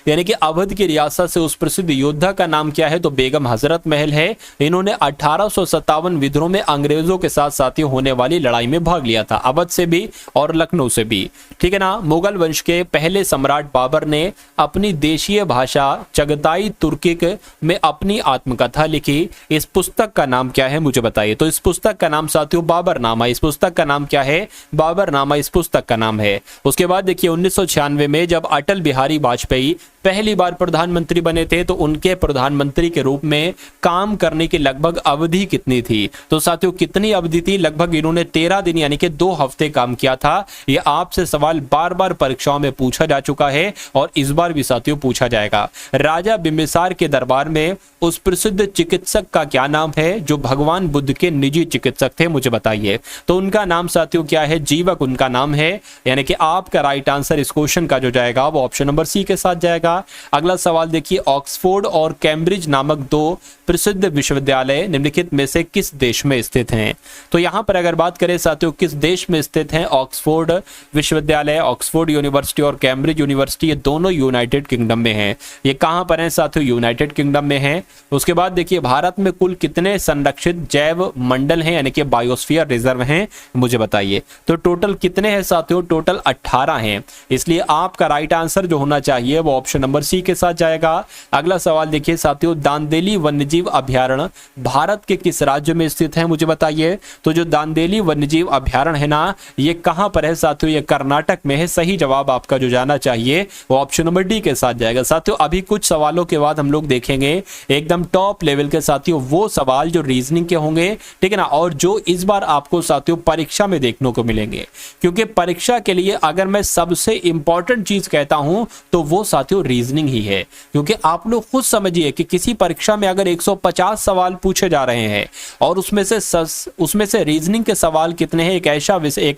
यानी कि अवध की रियासत से उस प्रसिद्ध योद्धा का नाम क्या है? तो बेगम हजरत महल है। इन्होंने 1857 विद्रोह में अंग्रेजों के साथ साथियों होने वाली लड़ाई में भाग लिया था, अवध से भी और लखनऊ से भी, ठीक है ना। मुगल वंश के पहले सम्राट बाबर ने अपनी देशीय भाषा चगताई तुर्किक में अपनी आत्मकथा लिखी। इस पुस्तक का नाम क्या है, मुझे बताइए। तो इस पुस्तक का नाम साथियों बाबरनामा। इस पुस्तक का नाम क्या है? बाबरनामा इस पुस्तक का नाम है। उसके बाद देखिए 1996 में जब अटल बिहारी वाजपेयी पहली बार प्रधानमंत्री बने थे तो उनके प्रधानमंत्री के रूप में काम करने की लगभग अवधि कितनी थी? तो साथियों कितनी अवधि थी? लगभग इन्होंने 13 दिन यानी कि 2 हफ्ते काम किया था। यह आपसे सवाल बार बार परीक्षाओं में पूछा जा चुका है और इस बार भी साथियों पूछा जाएगा। राजा बिंबिसार के दरबार में उस प्रसिद्ध चिकित्सक का क्या नाम है जो भगवान बुद्ध के निजी चिकित्सक थे, मुझे बताइए। तो उनका नाम साथियों क्या है? जीवक उनका नाम है। यानी कि आपका राइट आंसर इस क्वेश्चन का जो जाएगा वो ऑप्शन नंबर सी के साथ जाएगा। जाएगा। अगला सवाल देखिए, ऑक्सफोर्ड और कैम्ब्रिज नामक दो प्रसिद्ध विश्वविद्यालय निम्नलिखित में से किस देश में स्थित हैं? तो यहां पर अगर बात करें साथियों किस देश में स्थित हैं ऑक्सफोर्ड विश्वविद्यालय, ऑक्सफोर्ड यूनिवर्सिटी और कैम्ब्रिज यूनिवर्सिटी, ये दोनों यूनाइटेड किंगडम में हैं। ये कहां पर हैं साथियों? यूनाइटेड किंगडम में हैं। उसके बाद देखिए, भारत में कुल कितने संरक्षित जैव मंडल हैं यानी कि बायोस्फीयर रिजर्व हैं, मुझे बताइए। तो टोटल कितने हैं साथियों? टोटल 18 हैं। इसलिए आपका राइट आंसर जो होना चाहिए वो ऑप्शन नंबर सी के साथ जाएगा। अगला सवाल देखिए साथियों, दांदेली वन्यजीव अभयारण्य भारत के किस राज्य में स्थित है, मुझे बताइए। तो जो दांदेली वन्यजीव अभयारण्य है ना, ये कहां पर है साथियों? ये कर्नाटक में है। सही जवाब आपका जो जाना चाहिए वो ऑप्शन नंबर डी के साथ जाएगा। साथियों अभी कुछ सवालों के बाद हम लोग देखेंगे एकदम टॉप लेवल के साथियों वो सवाल जो रीजनिंग के होंगे, ठीक है ना, और जो इस बार आपको साथियों परीक्षा में देखने को मिलेंगे। क्योंकि परीक्षा के लिए अगर मैं सबसे इंपॉर्टेंट चीज कहता हूं तो वो साथियों रीजनिंग ही है। क्योंकि आप लोग खुद समझिए कि किसी परीक्षा में अगर 150 सवाल पूछे जा रहे हैं और उसमें से रीजनिंग के सवाल कितने हैं, एक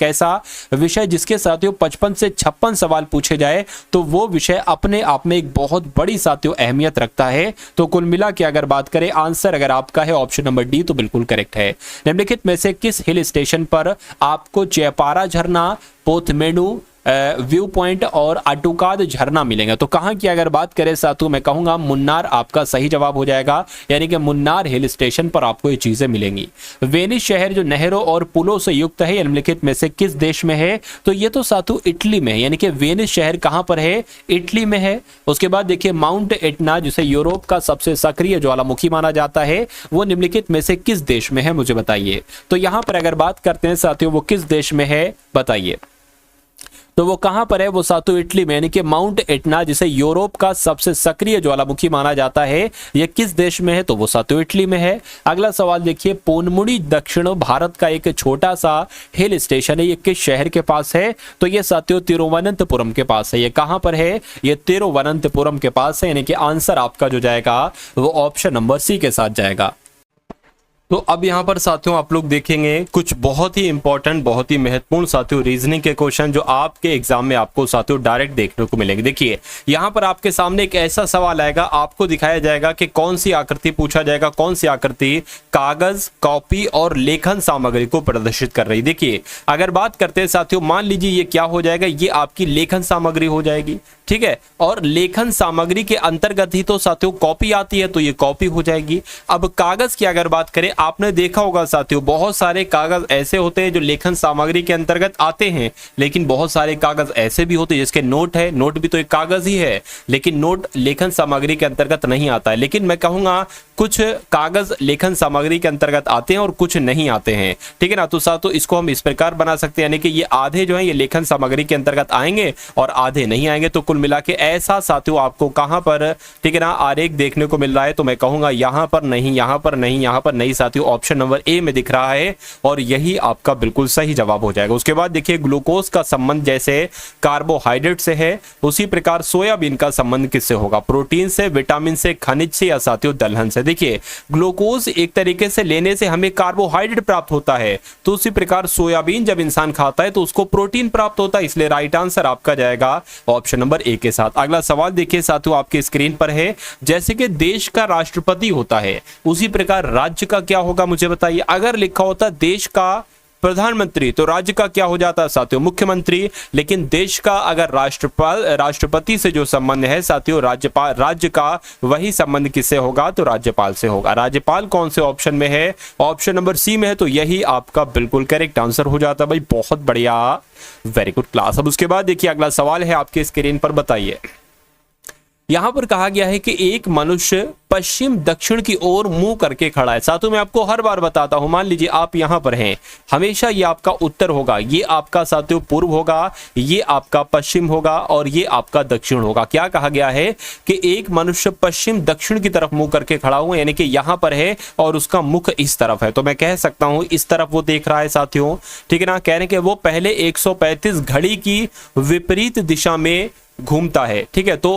ऐसा विषय जिसके साथियों 55 से 56 सवाल पूछे जाए तो वो विषय अपने आप में एक बहुत बड़ी साथियों अहमियत रखता है। तो कुल मिला के अगर बात करें, आंसर अगर आपका है ऑप्शन नंबर डी तो बिल्कुल करेक्ट है। निम्नलिखित में से किस हिल स्टेशन पर आपको जयपारा झरना, पोथमेडू व्यू पॉइंट और अटुकाद झरना मिलेंगे? तो कहां की अगर बात करें साथियों, मैं कहूंगा मुन्नार आपका सही जवाब हो जाएगा। यानी कि मुन्नार हिल स्टेशन पर आपको ये चीजें मिलेंगी। वेनिस शहर जो नहरों और पुलों से युक्त है निम्नलिखित में से किस देश में है? तो ये तो साथियों इटली में है। यानी कि वेनिस शहर कहां पर है? इटली में है। उसके बाद देखिए, माउंट एटना जिसे यूरोप का सबसे सक्रिय ज्वालामुखी माना जाता है वो निम्नलिखित में से किस देश में है, मुझे बताइए। तो यहां पर अगर बात करते हैं साथियों वो किस देश में है बताइए। तो वो कहां पर है? वो साथियों इटली में। यानी कि माउंट एटना जिसे यूरोप का सबसे सक्रिय ज्वालामुखी माना जाता है ये किस देश में है? तो वो साथियों इटली में है। अगला सवाल देखिए, पोनमुड़ी दक्षिण भारत का एक छोटा सा हिल स्टेशन है, ये किस शहर के पास है? तो ये साथियों तिरुवनंतपुरम के पास है। ये कहां पर है? ये तिरुवनंतपुरम के पास है। यानी कि आंसर आपका जो जाएगा वो ऑप्शन नंबर सी के साथ जाएगा। तो अब यहाँ पर साथियों आप लोग देखेंगे कुछ बहुत ही इंपॉर्टेंट, बहुत ही महत्वपूर्ण साथियों रीजनिंग के क्वेश्चन जो आपके एग्जाम में आपको साथियों डायरेक्ट देखने को मिलेंगे। देखिए यहाँ पर आपके सामने एक ऐसा सवाल आएगा, आपको दिखाया जाएगा कि कौन सी आकृति पूछा जाएगा, कौन सी आकृति कागज, कॉपी और लेखन सामग्री को प्रदर्शित कर रही। देखिए अगर बात करते हैं साथियों, मान लीजिए ये क्या हो जाएगा, ये आपकी लेखन सामग्री हो जाएगी, ठीक है। और लेखन सामग्री के अंतर्गत ही तो साथियों कॉपी आती है, तो ये कॉपी हो जाएगी। अब कागज की अगर बात करें, आपने देखा होगा साथियों बहुत सारे कागज ऐसे होते हैं जो लेखन सामग्री के अंतर्गत आते हैं, लेकिन बहुत सारे कागज ऐसे भी होते हैं जिसके नोट है, नोट भी तो एक कागज ही है, लेकिन नोट लेखन सामग्री के अंतर्गत नहीं आता है। लेकिन मैं कहूंगा कुछ कागज लेखन सामग्री के अंतर्गत आते हैं और कुछ नहीं आते हैं, ठीक है ना। तो साथियों इसको हम इस प्रकार बना सकते हैं, यानी कि ये आधे जो है ये लेखन सामग्री के अंतर्गत आएंगे और आधे नहीं आएंगे। तो कुल मिला के ऐसा साथियों आपको कहां पर, ठीक है ना, आरेख देखने को मिल रहा है। तो मैं कहूंगा यहां पर नहीं, यहां पर नहीं, यहां पर नहीं साथियों, ऑप्शन नंबर ए में दिख रहा है और यही आपका बिल्कुल सही जवाब हो जाएगा। उसके बाद देखिए ग्लूकोज का संबंध जैसे कार्बोहाइड्रेट से है, उसी प्रकार सोयाबीन का संबंध किससे होगा? प्रोटीन से, विटामिन से, खनिज से या साथियों दलहन से। देखिए ग्लूकोज एक तरीके से लेने से हमें कार्बोहाइड्रेट प्राप्त होता है, तो उसी प्रकार सोयाबीन जब इंसान खाता है तो उसको प्रोटीन प्राप्त होता है, इसलिए राइट आंसर आपका जाएगा ऑप्शन नंबर ए के साथ। अगला सवाल देखिए साथियों आपके स्क्रीन पर है, जैसे कि देश का राष्ट्रपति होता है उसी प्रकार राज्य का क्या होगा मुझे बताइए। अगर लिखा होता देश का प्रधानमंत्री तो राज्य का क्या हो जाता है साथियों? मुख्यमंत्री। लेकिन देश का अगर राष्ट्रपति से जो संबंध है साथियों राज्यपाल, राज्य का वही संबंध किससे होगा? तो राज्यपाल से होगा। राज्यपाल कौन से ऑप्शन में है? ऑप्शन नंबर सी में है, तो यही आपका बिल्कुल करेक्ट आंसर हो जाता है भाई। बहुत बढ़िया, वेरी गुड क्लास। अब उसके बाद देखिए अगला सवाल है आपके स्क्रीन पर, बताइए। यहां पर कहा गया है कि एक मनुष्य पश्चिम दक्षिण की ओर मुंह करके खड़ा है। साथियों मैं आपको हर बार बताता हूं, मान लीजिए आप यहां पर हैं, हमेशा ये आपका उत्तर होगा, ये आपका साथियों पूर्व होगा, ये आपका पश्चिम होगा और ये आपका दक्षिण होगा। क्या कहा गया है कि एक मनुष्य पश्चिम दक्षिण की तरफ मुंह करके खड़ा हुआ, यानी कि यहां पर है और उसका मुख इस तरफ है, तो मैं कह सकता हूं इस तरफ वो देख रहा है साथियों, ठीक है ना। कह रहे कि वो पहले 135 घड़ी की विपरीत दिशा में घूमता है, ठीक है। तो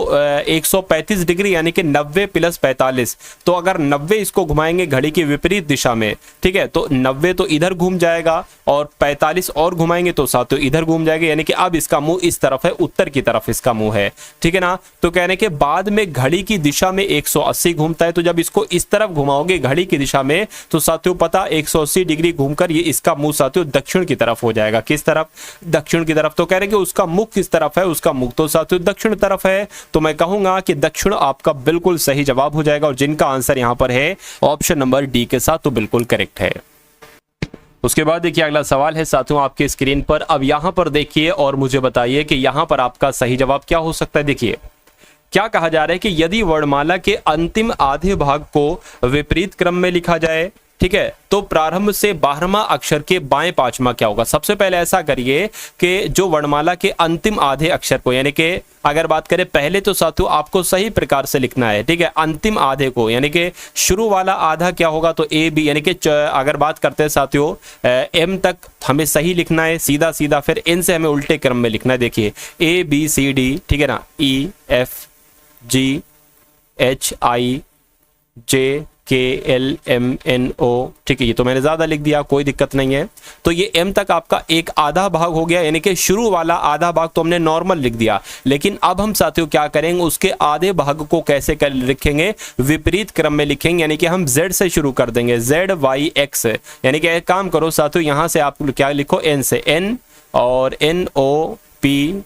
135 डिग्री यानी कि 90 प्लस 45, तो अगर 90 इसको घुमाएंगे घड़ी की विपरीत दिशा में, ठीक है, तो 90 तो इधर घूम जाएगा और 45 और घुमाएंगे तो साथियों इधर घूम जाएगा, यानी कि अब इसका मुंह इस तरफ है, उत्तर की तरफ इसका मुंह है, ठीक है ना। तो कहने के बाद में घड़ी की दिशा में 180 घूमता है, तो जब इसको इस तरफ घुमाओगे घड़ी की दिशा में तो साथियों पता 180 डिग्री घूमकर ये इसका मुंह साथियों दक्षिण की तरफ हो जाएगा। किस तरफ? दक्षिण की तरफ। तो कह रहे कि उसका मुख किस तरफ है? उसका मुख तो साथियों दक्षिण तरफ है, तो मैं कहूंगा कि दक्षिण आपका बिल्कुल सही जवाब हो जाएगा और जिनका आंसर यहां पर है ऑप्शन नंबर डी के साथ, तो बिल्कुल करेक्ट है। उसके बाद देखिए अगला सवाल है साथियों आपके स्क्रीन पर। अब यहां पर देखिए और मुझे बताइए कि यहां पर आपका सही जवाब क्या हो सकता है। देखिए क्या कहा जा रहा है कि यदि वर्णमाला के अंतिम आधे भाग को विपरीत क्रम में लिखा जाए, ठीक है, तो प्रारंभ से 12वां अक्षर के बाएं पांचवा क्या होगा। सबसे पहले ऐसा करिए कि जो वर्णमाला के अंतिम आधे अक्षर को, यानी कि अगर बात करें पहले तो साथियों आपको सही प्रकार से लिखना है, ठीक है, अंतिम आधे को, यानी कि शुरू वाला आधा क्या होगा तो ए बी, यानी कि अगर बात करते हैं साथियों एम तक हमें सही लिखना है सीधा सीधा, फिर एन से हमें उल्टे क्रम में लिखना है। देखिए ए बी सी डी, ठीक है ना, E F G H I जे के एल एम एन ओ, ठीक है, ये तो मैंने ज्यादा लिख दिया, कोई दिक्कत नहीं है। तो ये एम तक आपका एक आधा भाग हो गया, यानी कि शुरू वाला आधा भाग तो हमने नॉर्मल लिख दिया, लेकिन अब हम साथियों क्या करेंगे उसके आधे भाग को कैसे कर लिखेंगे, विपरीत क्रम में लिखेंगे, यानी कि हम जेड से शुरू कर देंगे, जेड वाई एक्स, यानी कि एक काम करो साथियों यहां से आप क्या लिखो एन से, एन और N O P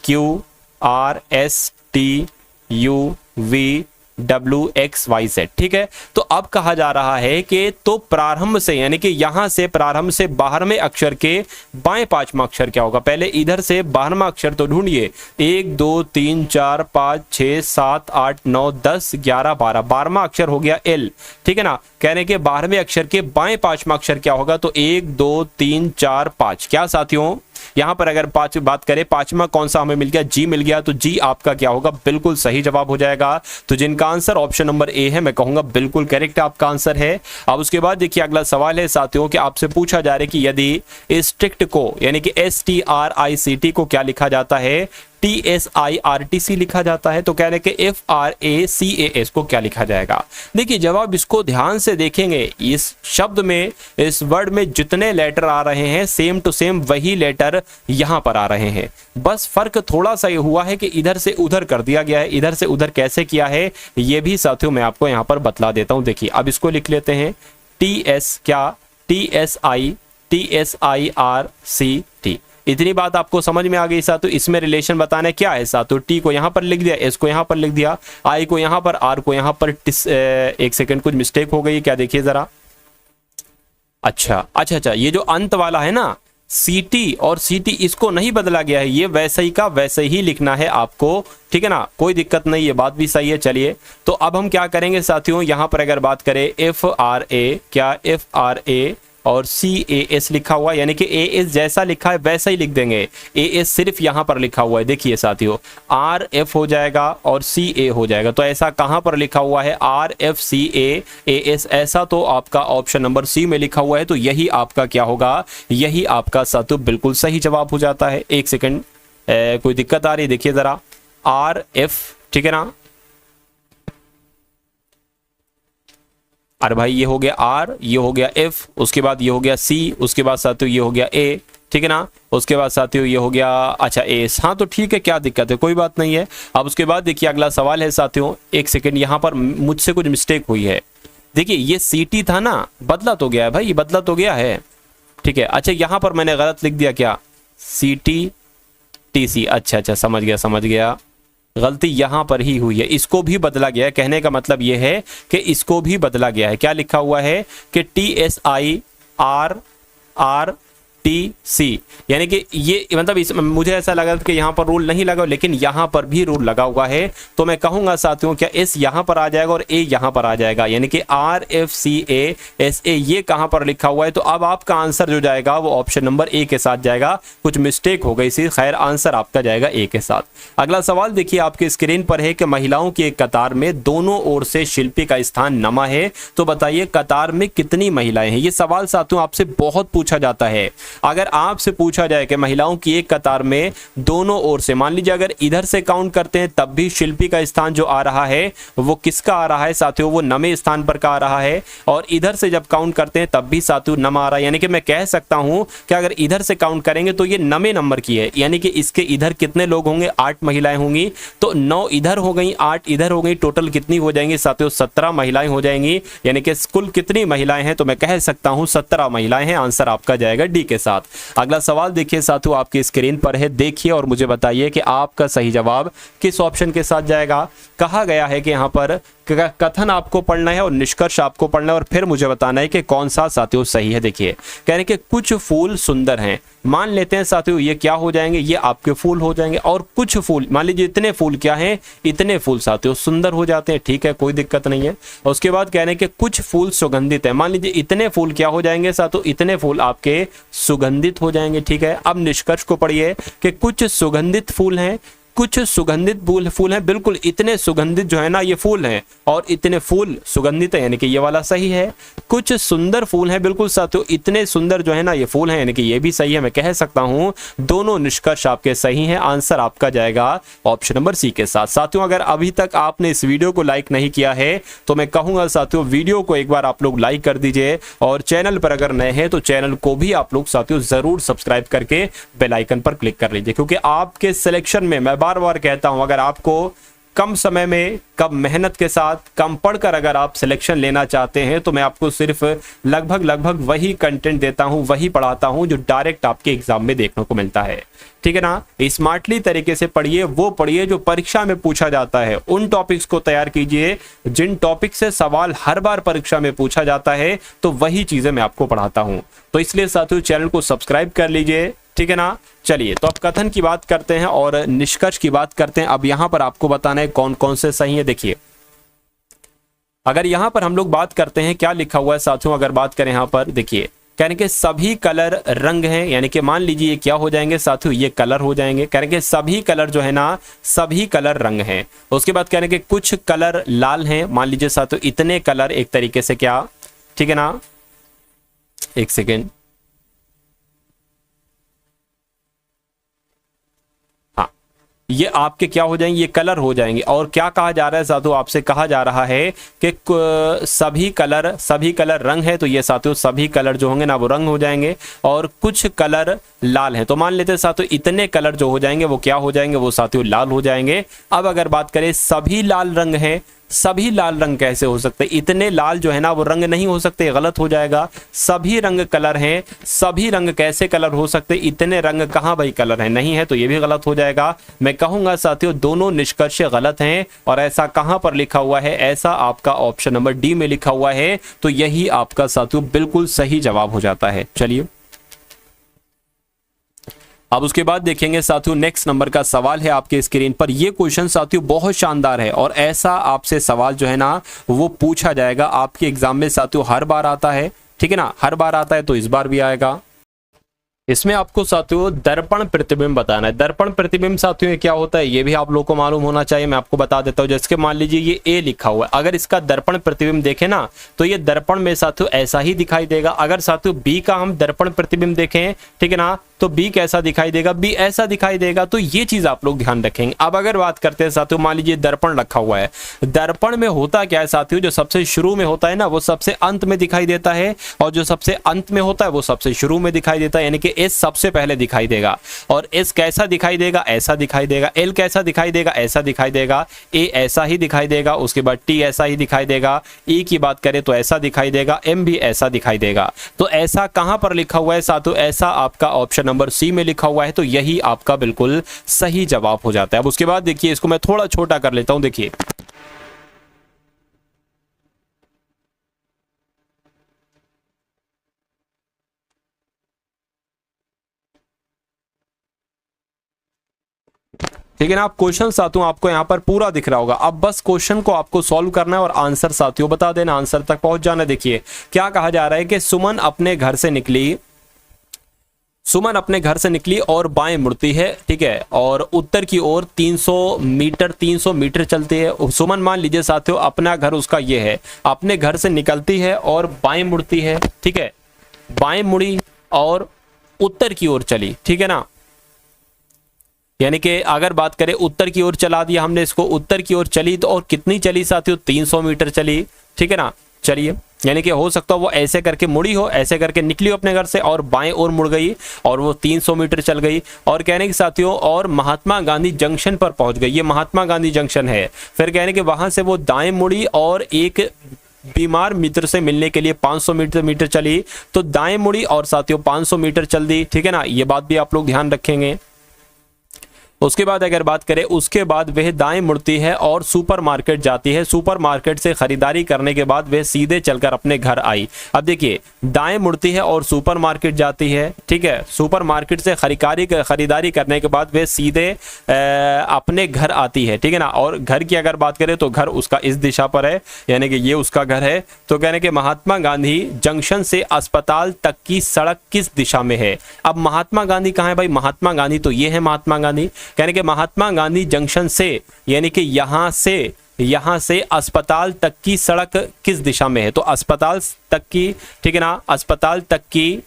Q R S T U V W X Y Z, ठीक है। तो अब कहा जा रहा है कि तो प्रारंभ से, यानी कि यहां से प्रारंभ से 12वें अक्षर के बाएं पांचवा अक्षर क्या होगा। पहले इधर से 12वां अक्षर तो ढूंढिए, 1 2 3 4 5 6 7 8 9 10 11 12, 12वां अक्षर हो गया एल, ठीक है ना। कहने के 12वें अक्षर के बाएं पांचवा अक्षर क्या होगा तो 1 2 3 4 5, क्या साथियों यहां पर अगर बात करें पांचवा कौन सा हमें मिल गया, जी मिल गया, तो जी आपका क्या होगा बिल्कुल सही जवाब हो जाएगा। तो जिनका आंसर ऑप्शन नंबर ए है मैं कहूंगा बिल्कुल करेक्ट आपका आंसर है। अब उसके बाद देखिए अगला सवाल है साथियों कि आपसे पूछा जा रहा है कि यदि स्ट्रिक्ट को, यानी कि STRICT को क्या लिखा जाता है, TSIRTC लिखा जाता है, तो कहने के FRACAS को क्या लिखा जाएगा। देखिए जवाब इसको ध्यान से देखेंगे, इस शब्द में, इस वर्ड में जितने लेटर आ रहे हैं सेम टू सेम वही लेटर यहां पर आ रहे हैं, बस फर्क थोड़ा सा ये हुआ है कि इधर से उधर कर दिया गया है। इधर से उधर कैसे किया है ये भी साथियों मैं आपको यहां पर बतला देता हूं। देखिए अब इसको लिख लेते हैं, TS क्या, TSIRCT, इतनी बात आपको समझ में आ गई साथियों। इसमें रिलेशन बताना क्या है साथियों, टी को यहां पर लिख दिया, एस को यहां पर लिख दिया, आई को यहां पर, आर को यहां पर, एक सेकंड कुछ मिस्टेक हो गई, क्या देखिए जरा, अच्छा ये जो अंत वाला है ना CT और CT इसको नहीं बदला गया है, ये वैसे ही का वैसे ही लिखना है आपको, ठीक है ना, कोई दिक्कत नहीं, ये बात भी सही है। चलिए तो अब हम क्या करेंगे साथियों, यहां पर अगर बात करें FRA, क्या FRA और CAS लिखा हुआ, यानी कि AS जैसा लिखा है वैसा ही लिख देंगे, AS सिर्फ यहां पर लिखा हुआ है, देखिए साथियों RF हो जाएगा और CA हो जाएगा, तो ऐसा कहां पर लिखा हुआ है RFCAAS, ऐसा तो आपका ऑप्शन नंबर सी में लिखा हुआ है, तो यही आपका क्या होगा, यही आपका साथियों बिल्कुल सही जवाब हो जाता है। एक सेकंड कोई दिक्कत आ रही है, देखिए जरा RF, ठीक है ना, अरे भाई ये हो गया R, ये हो गया F, उसके बाद ये हो गया C, उसके बाद साथियों ये हो गया A, ठीक है ना, उसके बाद साथियों ये हो गया अच्छा एस, हाँ तो ठीक है, क्या दिक्कत है, कोई बात नहीं है। अब उसके बाद देखिए अगला सवाल है साथियों, एक सेकंड यहां पर मुझसे कुछ मिस्टेक हुई है, देखिए ये CT था ना, बदला तो गया है भाई, बदला तो गया है, ठीक है। अच्छा यहां पर मैंने गलत लिख दिया क्या, CTTC, अच्छा समझ गया, गलती यहां पर ही हुई है, इसको भी बदला गया है। कहने का मतलब यह है कि इसको भी बदला गया है, क्या लिखा हुआ है कि TSIRRTC, यानी कि ये मतलब मुझे ऐसा लगा कि यहां पर रूल नहीं लगा, लेकिन यहां पर भी रूल लगा हुआ है, तो मैं कहूंगा साथियों क्या एस यहां पर आ जाएगा और ए यहां पर आ जाएगा, यानी कि RFCASA ये कहां पर लिखा हुआ है। तो अब आपका आंसर जो जाएगा वो ऑप्शन नंबर ए के साथ जाएगा, कुछ मिस्टेक हो गई थी, खैर आंसर आपका जाएगा ए के साथ। अगला सवाल देखिए आपके स्क्रीन पर है कि महिलाओं की एक कतार में दोनों ओर से शिल्पी का स्थान नमा है, तो बताइए कतार में कितनी महिलाएं हैं। ये सवाल साथियों आपसे बहुत पूछा जाता है, अगर आपसे पूछा जाए कि महिलाओं की एक कतार में दोनों ओर से, मान लीजिए अगर इधर से काउंट करते हैं तब भी शिल्पी का स्थान जो आ रहा है वो किसका आ रहा है साथियों, वो नवें स्थान पर का आ रहा है। और इधर से जब काउंट करते हैं तब भी साथियों नम आ रहा है, यानी कि मैं कह सकता हूं कि अगर इधर से काउंट करेंगे तो ये नवें नंबर की है, यानी कि इसके इधर कितने लोग होंगे, 8 महिलाएं होंगी। तो 9 इधर हो गई, 8 इधर हो गई, टोटल कितनी हो जाएंगी साथियों, 17 महिलाएं हो जाएंगी। यानी कि कुल कितनी महिलाएं हैं, तो मैं कह सकता हूं 17 महिलाएं हैं। आंसर आपका जाएगा डी के साथ। अगला सवाल देखिए साथियों, आपकी स्क्रीन पर है, देखिए और मुझे बताइए कि आपका सही जवाब किस ऑप्शन के साथ जाएगा। कहा गया है कि यहाँ पर कथन आपको पढ़ना है और निष्कर्ष आपको पढ़ना है और फिर मुझे बताना है कि कौन सा साथियों सही है। देखिए कह रहे कि कुछ फूल सुंदर हैं, मान लेते हैं साथियों ये क्या हो जाएंगे, ये आपके फूल हो जाएंगे। और कुछ फूल, मान लीजिए इतने फूल क्या हैं, इतने फूल साथियों सुंदर हो जाते हैं, ठीक है, कोई दिक्कत नहीं है। और उसके बाद कह रहे हैं कि कुछ फूल सुगंधित है, मान लीजिए इतने फूल क्या हो जाएंगे साथियों, इतने फूल आपके सुगंधित हो जाएंगे, ठीक है। अब निष्कर्ष को पढ़िए कि कुछ सुगंधित फूल हैं, कुछ सुगंधित फूल हैं, बिल्कुल इतने सुगंधित जो है ना ये फूल हैं और इतने फूल सुगंधित है, यानी कि ये वाला सही है। कुछ सुंदर फूल हैं, बिल्कुल साथियों इतने सुंदर जो है ना ये फूल हैं, यानी कि ये भी सही है। मैं कह सकता हूं दोनों निष्कर्ष आपके सही हैं। आंसर आपका जाएगा ऑप्शन नंबर सी के साथ। साथियों अगर अभी तक आपने इस वीडियो को लाइक नहीं किया है तो मैं कहूंगा साथियों वीडियो को एक बार आप लोग लाइक कर दीजिए और चैनल पर अगर नए हैं तो चैनल को भी आप लोग साथियों जरूर सब्सक्राइब करके बेल आइकन पर क्लिक कर लीजिए, क्योंकि आपके सिलेक्शन में मैं बार बार कहता हूं अगर आपको कम समय में कम मेहनत के साथ कम पढ़कर अगर आप सिलेक्शन लेना चाहते हैं तो मैं आपको सिर्फ लगभग वही कंटेंट देता हूं, वही पढ़ाता हूं जो डायरेक्ट आपके एग्जाम में देखने को मिलता है, ठीक है ना। स्मार्टली तरीके से पढ़िए, वो पढ़िए जो परीक्षा में पूछा जाता है, उन टॉपिक्स को तैयार कीजिए जिन टॉपिक से सवाल हर बार परीक्षा में पूछा जाता है, तो वही चीजें मैं आपको पढ़ाता हूं। तो इसलिए साथियों चैनल को सब्सक्राइब कर लीजिए, ठीक है ना। चलिए तो अब कथन की बात करते हैं और निष्कर्ष की बात करते हैं। अब यहां पर आपको बताना है कौन कौन से सही है। देखिए अगर यहां पर हम लोग बात करते हैं क्या लिखा हुआ है साथियों, अगर बात करें यहां पर देखिए कहने के सभी कलर रंग हैं, यानी कि मान लीजिए ये क्या हो जाएंगे साथियों, ये कलर हो जाएंगे। कहने के सभी कलर जो है ना सभी कलर रंग हैं। उसके बाद कहने के कुछ कलर लाल हैं, मान लीजिए साथियों इतने कलर एक तरीके से क्या, ठीक है ना, एक सेकेंड, ये आपके क्या हो जाएंगे, ये कलर हो जाएंगे। और क्या कहा जा रहा है साथियों, आपसे कहा जा रहा है कि सभी कलर रंग है, तो ये साथियों सभी कलर जो होंगे ना वो रंग हो जाएंगे। और कुछ कलर लाल है, तो मान लेते हैं साथियों इतने कलर जो हो जाएंगे वो क्या हो जाएंगे, वो साथियों लाल हो जाएंगे। अब अगर बात करें सभी लाल रंग है, सभी लाल रंग कैसे हो सकते, इतने लाल जो है ना वो रंग नहीं हो सकते, गलत हो जाएगा। सभी रंग कलर हैं, सभी रंग कैसे कलर हो सकते, इतने रंग कहाँ भाई कलर है, नहीं है, तो ये भी गलत हो जाएगा। मैं कहूंगा साथियों दोनों निष्कर्ष गलत हैं। और ऐसा कहां पर लिखा हुआ है, ऐसा आपका ऑप्शन नंबर डी में लिखा हुआ है, तो यही आपका साथियों बिल्कुल सही जवाब हो जाता है। चलिए अब उसके बाद देखेंगे साथियों नेक्स्ट नंबर का सवाल है आपके स्क्रीन पर। ये क्वेश्चन साथियों बहुत शानदार है और ऐसा आपसे सवाल जो है ना वो पूछा जाएगा आपके एग्जाम में साथियों, हर बार आता है, ठीक है ना, हर बार आता है तो इस बार भी आएगा। इसमें आपको साथियों दर्पण प्रतिबिंब बताना है। दर्पण प्रतिबिंब साथियों ये क्या होता है ये भी आप लोगों को मालूम होना चाहिए, मैं आपको बता देता हूं। जैसे मान लीजिए ये ए लिखा हुआ है, अगर इसका दर्पण प्रतिबिंब देखें ना तो ये दर्पण में साथियों ऐसा ही दिखाई देगा। अगर साथियों बी का हम दर्पण प्रतिबिंब देखें, ठीक है ना, तो बी कैसा दिखाई देगा, बी ऐसा दिखाई देगा। तो ये चीज आप लोग ध्यान रखेंगे। अब अगर बात करते हैं साथियों, मान लीजिए दर्पण रखा हुआ है, दर्पण में होता क्या है साथियों, जो सबसे शुरू में होता है ना वो सबसे अंत में दिखाई देता है, और जो सबसे अंत में होता है वो सबसे शुरू में दिखाई देता है, यानी कि एस सबसे पहले दिखाई देगा। और एस कैसा दिखाई देगा, ऐसा दिखाई देगा। एल कैसा दिखाई देगा, ऐसा दिखाई देगा। ए ऐसा ही दिखाई देगा। उसके बाद टी ऐसा ही दिखाई देगा। ई की बात करें तो ऐसा दिखाई देगा। एम भी ऐसा दिखाई देगा। तो ऐसा कहां पर लिखा हुआ है साथियों, ऐसा आपका ऑप्शन नंबर सी में लिखा हुआ है, तो यही आपका बिल्कुल सही जवाब हो जाता है। अब उसके बाद देखिए इसको मैं थोड़ा छोटा कर लेता हूं। देखिए ठीक है ना, आप क्वेश्चन साथियों आपको यहां पर पूरा दिख रहा होगा। अब बस क्वेश्चन को आपको सॉल्व करना है और आंसर साथियों बता देना, आंसर तक पहुंच जाना। देखिए क्या कहा जा रहा है कि सुमन अपने घर से निकली, सुमन अपने घर से निकली और बाएं मुड़ती है, ठीक है, और उत्तर की ओर 300 मीटर चलती है। सुमन मान लीजिए साथियों अपना घर उसका ये है, अपने घर से निकलती है और बाएं मुड़ती है, ठीक है, बाएं मुड़ी और उत्तर की ओर चली, ठीक है ना, यानी कि अगर बात करें उत्तर की ओर चला दिया हमने इसको, उत्तर की ओर चली तो और कितनी चली साथियों, 300 मीटर चली, ठीक है ना। चलिए, यानी कि हो सकता है वो ऐसे करके मुड़ी हो, ऐसे करके निकली हो अपने घर से और बाएं ओर मुड़ गई और वो 300 मीटर चल गई। और कहने के साथियों और महात्मा गांधी जंक्शन पर पहुंच गई, ये महात्मा गांधी जंक्शन है। फिर कहने के वहां से वो दाएं मुड़ी और एक बीमार मित्र से मिलने के लिए 500 मीटर चली, तो दाएं मुड़ी और साथियों 500 मीटर चल दी, ठीक है ना। ये बात भी आप लोग ध्यान रखेंगे। उसके बाद अगर बात करें, उसके बाद वह दाएं मुड़ती है और सुपरमार्केट जाती है। सुपरमार्केट से खरीदारी करने के बाद वह सीधे चलकर अपने घर आई। अब देखिए, दाएं मुड़ती है और सुपरमार्केट जाती है, ठीक है। सुपरमार्केट से खरीदारी करने के बाद वह सीधे अपने घर आती है, ठीक है ना। और घर की अगर बात करें तो घर उसका इस दिशा पर है, यानी कि ये उसका घर है। तो कहने के महात्मा गांधी जंक्शन से अस्पताल तक की सड़क किस दिशा में है। अब महात्मा गांधी कहाँ है भाई, महात्मा गांधी तो ये है महात्मा गांधी। कहने के महात्मा गांधी जंक्शन से, यानी कि यहां से अस्पताल तक की सड़क किस दिशा में है, तो अस्पताल तक की, ठीक है ना, अस्पताल तक की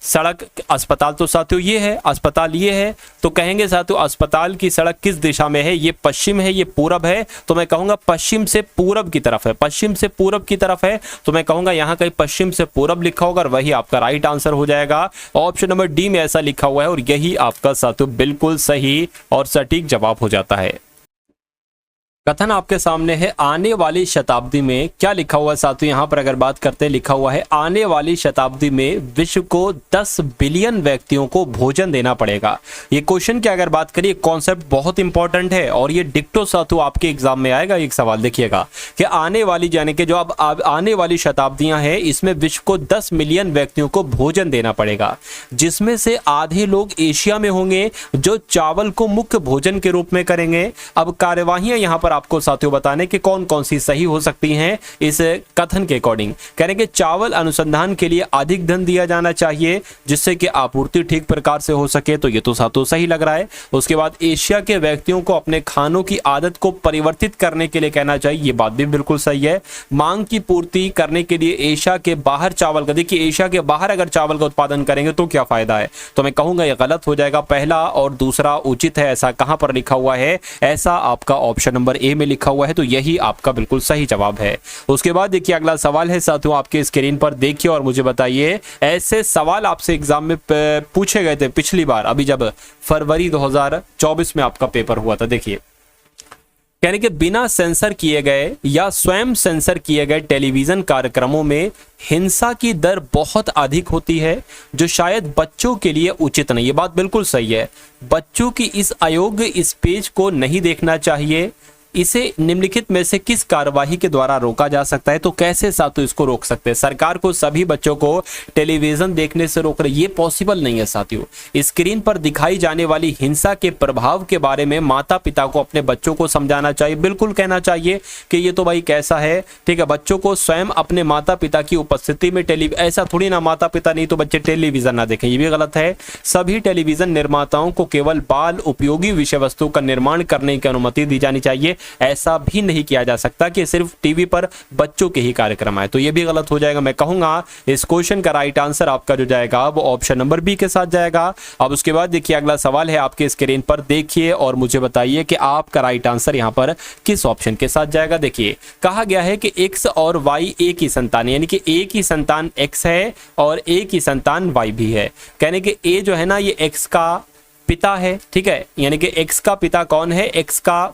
सड़क, अस्पताल तो साथियों ये है, अस्पताल ये है, तो कहेंगे साथियों अस्पताल की सड़क किस दिशा में है, ये पश्चिम है, ये पूरब है, तो मैं कहूंगा पश्चिम से पूरब की तरफ है, पश्चिम से पूरब की तरफ है, तो मैं कहूंगा यहां कहीं पश्चिम से पूरब लिखा होगा और वही आपका राइट आंसर हो जाएगा। ऑप्शन नंबर डी में ऐसा लिखा हुआ है और यही आपका साथियों बिल्कुल सही और सटीक जवाब हो जाता है। कथन आपके सामने है, आने वाली शताब्दी में क्या लिखा हुआ है साथियों, यहां पर अगर बात करते हैं लिखा हुआ है आने वाली शताब्दी में विश्व को 10 बिलियन व्यक्तियों को भोजन देना पड़ेगा। ये क्वेश्चन की अगर बात करिए, कॉन्सेप्ट बहुत इंपॉर्टेंट है और ये डिक्टो साथियों आपके एग्जाम में आएगा। एक सवाल देखिएगा कि आने वाली, यानी कि जो अब आने वाली शताब्दियां हैं इसमें विश्व को 10 मिलियन व्यक्तियों को भोजन देना पड़ेगा, जिसमें से आधे लोग एशिया में होंगे जो चावल को मुख्य भोजन के रूप में करेंगे। अब कार्यवाहियां यहां पर आपको साथियों बताने कि कौन कौन सी सही हो सकती हैं इस कथन के अकॉर्डिंग। करेंगे चावल अनुसंधान के लिए अधिक धन दिया जाना चाहिए जिससे कि आपूर्ति ठीक प्रकार से हो सके, तो ये तो साथियों सही लग रहा है। उसके बाद एशिया के व्यक्तियों को अपने खानों की आदत को परिवर्तित करने के लिए कहना चाहिए, ये बात भी बिल्कुल सही है। मांग की पूर्ति करने के लिए एशिया के बाहर चावल का, देखिए एशिया के बाहर अगर चावल का उत्पादन करेंगे तो क्या फायदा है, तो मैं कहूंगा ये गलत हो जाएगा। पहला और दूसरा उचित है, ऐसा कहां पर लिखा हुआ है, ऐसा आपका ऑप्शन नंबर ए में लिखा हुआ है, तो यही आपका बिल्कुल सही जवाब है। उसके बाद देखिए अगला सवाल है साथियों आपके स्क्रीन पर, देखिए और मुझे बताइए। ऐसे सवाल आपसे एग्जाम में पूछे गए थे पिछली बार, अभी जब फरवरी 2024 में आपका पेपर हुआ था। देखिए यानी कि बिना सेंसर किए गए या स्वयं सेंसर किए गए टेलीविजन कार्यक्रमों में हिंसा की दर बहुत अधिक होती है जो शायद बच्चों के लिए उचित नहीं। ये बात बिल्कुल सही है, बच्चों की इस अयोग्य इस पेज को नहीं देखना चाहिए। इसे निम्नलिखित में से किस कार्यवाही के द्वारा रोका जा सकता है, तो कैसे साथियों इसको रोक सकते हैं। सरकार को सभी बच्चों को टेलीविजन देखने से रोक रही, ये पॉसिबल नहीं है साथियों। स्क्रीन पर दिखाई जाने वाली हिंसा के प्रभाव के बारे में माता पिता को अपने बच्चों को समझाना चाहिए, बिल्कुल कहना चाहिए कि ये तो भाई कैसा है, ठीक है। बच्चों को स्वयं अपने माता पिता की उपस्थिति में ऐसा थोड़ी ना माता पिता नहीं तो बच्चे टेलीविजन ना देखें, ये भी गलत है। सभी टेलीविजन निर्माताओं को केवल बाल उपयोगी विषय वस्तु का निर्माण करने की अनुमति दी जानी चाहिए। ऐसा भी नहीं किया जा सकता कि सिर्फ टीवी पर बच्चों के ही कार्यक्रम आए, तो ये भी गलत हो जाएगा। मैं कहूंगा इस क्वेश्चन का राइट आंसर आपका जो जाएगा वो ऑप्शन नंबर बी के साथ जाएगा। अब उसके बाद देखिए अगला सवाल है आपके स्क्रीन पर, देखिए और मुझे बताइए कि आपका राइट आंसर यहां पर किस ऑप्शन के साथ जाएगा। देखिए कहा गया है कि एक्स और वाई एक ही संतान, यानी कि एक ही संतान एक्स है और एक ही संतान वाई भी है। कहने कि ए जो है ना ये एक्स का पिता है, ठीक है, यानी कि एक्स का पिता कौन है, एक्स का,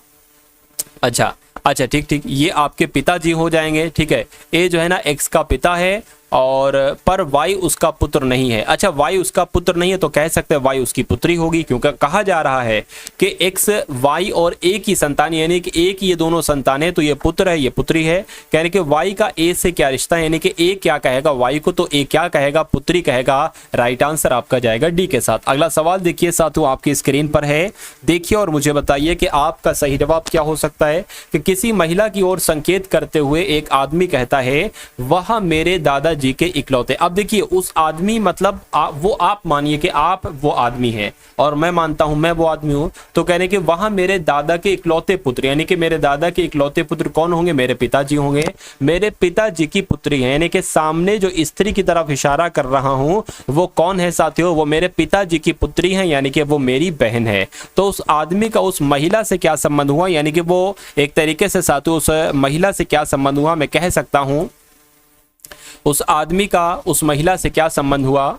अच्छा ठीक, ये आपके पिताजी हो जाएंगे, ठीक है। ए जो है ना एक्स का पिता है और पर वाई उसका पुत्र नहीं है। अच्छा वाई उसका पुत्र नहीं है तो कह सकते हैं वाई उसकी पुत्री होगी, क्योंकि कहा जा रहा है कि एक्स वाई और ए की संतान, यानी कि ए की ये दोनों संतान है तो ये पुत्र है ये पुत्री है। कहने कि वाई का ए से क्या रिश्ता है, यानी कि ए क्या कहेगा वाई को तो ए क्या कहेगा पुत्री कहेगा। राइट आंसर आपका जाएगा डी के साथ। अगला सवाल देखिए साथियों आपकी स्क्रीन पर है, देखिए और मुझे बताइए कि आपका सही जवाब क्या हो सकता है। कि किसी महिला की ओर संकेत करते हुए एक आदमी कहता है, वह मेरे दादाजी पिताजी के इकलौते। अब देखिए उस आदमी मतलब वो आप मानिए कि आप वो आदमी है और मैं मानता हूं मैं वो आदमी हूं, तो कहने कि वहां मेरे दादा के इकलौते पुत्र, यानी कि मेरे दादा के इकलौते पुत्र कौन होंगे, मेरे पिताजी होंगे। मेरे पिताजी की पुत्री है, यानी कि सामने जो स्त्री की तरफ इशारा कर रहा हूं वो कौन है साथियों, वो मेरे पिताजी की पुत्री है, यानी कि वो मेरी बहन है। तो उस आदमी का उस महिला से क्या संबंध हुआ, यानी कि वो एक तरीके से साथियों उस महिला से क्या संबंध हुआ, मैं कह सकता हूं उस आदमी का उस महिला से क्या संबंध हुआ,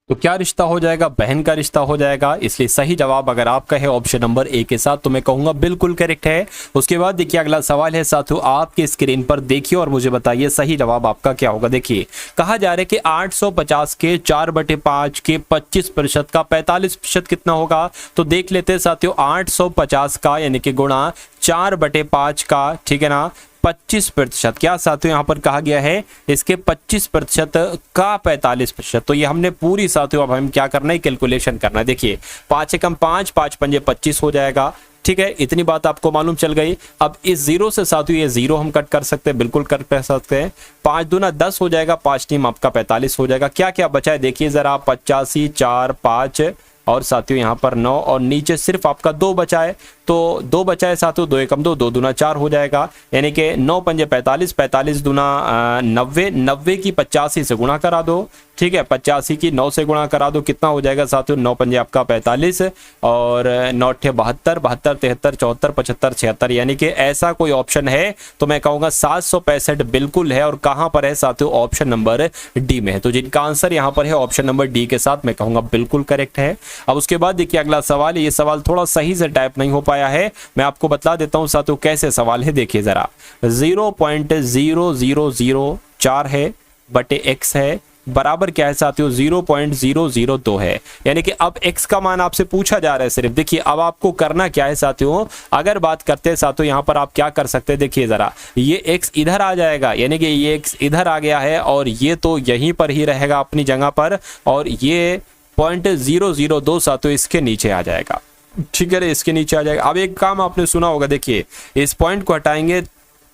तो क्या रिश्ता हो जाएगा, बहन का रिश्ता हो जाएगा। इसलिए सही जवाब अगर आपका है ऑप्शन नंबर ए के साथ तो मैं कहूंगा बिल्कुल करेक्ट है। उसके बाद देखिए अगला सवाल है साथियों, आपके स्क्रीन पर देखिए और मुझे बताइए सही जवाब आपका क्या होगा। देखिए कहा जा रहा है कि 850 के 4/5 के 25% का 45% कितना होगा, तो देख लेते हैं साथियों 850 का यानी कि गुणा 4/5 का, ठीक है ना, 25%। क्या साथियों यहाँ पर कहा गया है इसके 25% का 45%, तो ये हमने पूरी साथियों अब हम क्या करना है, कैलकुलेशन करना है। देखिए 5 एकम 5, 5 पंजे 25 हो जाएगा, ठीक है, इतनी बात आपको मालूम चल गई। अब इस जीरो से साथियों ये जीरो हम कट कर सकते हैं, बिल्कुल कट कर सकते हैं। 5 दूना 10 हो जाएगा, 5 टीम आपका 45 हो जाएगा। क्या क्या बचा है देखिए जरा, 85, 4, 5 और साथियों यहाँ पर 9 और नीचे सिर्फ आपका 2 बचा है, तो 2 बचा है साथियों, 2 एकम 2, 2 दूना 4 हो जाएगा, यानी कि 9 पंजे 45, 45 दूना 90, 90 की 85 से गुणा करा दो, ठीक है, 85 की 9 से गुणा करा दो, कितना हो जाएगा साथियों, 9 पंजे आपका 45 और 9 अट्ठे 72, 72 73 74 75 76, यानी कि ऐसा कोई ऑप्शन है तो मैं कहूँगा 765 बिल्कुल है। और कहाँ पर है साथियों, ऑप्शन नंबर डी में है। तो जिनका आंसर यहाँ पर है ऑप्शन नंबर डी के साथ मैं कहूँगा बिल्कुल करेक्ट है। अब उसके बाद देखिए अगला सवाल है, ये सवाल थोड़ा सही से टाइप नहीं हो पाया है, मैं आपको बता देता हूँ साथियों कैसे सवाल है। देखिए जरा 0.0004 है बटे x है बराबर क्या है साथियों, 0.002 है, यानी कि अब x का मान आपसे पूछा जा रहा है सिर्फ। देखिए अब आपको करना क्या है साथियों, अगर बात करते हैं साथियों यहाँ पर आप क्या कर सकते हैं, देखिए जरा ये x इधर आ जाएगा, यानी कि ये x इधर आ गया है और ये तो यहीं पर ही रहेगा अपनी जगह पर, और ये 0.002 साथियों इसके नीचे आ जाएगा, ठीक है, इसके नीचे आ जाएगा। अब एक काम आपने सुना होगा, देखिए इस पॉइंट को हटाएंगे,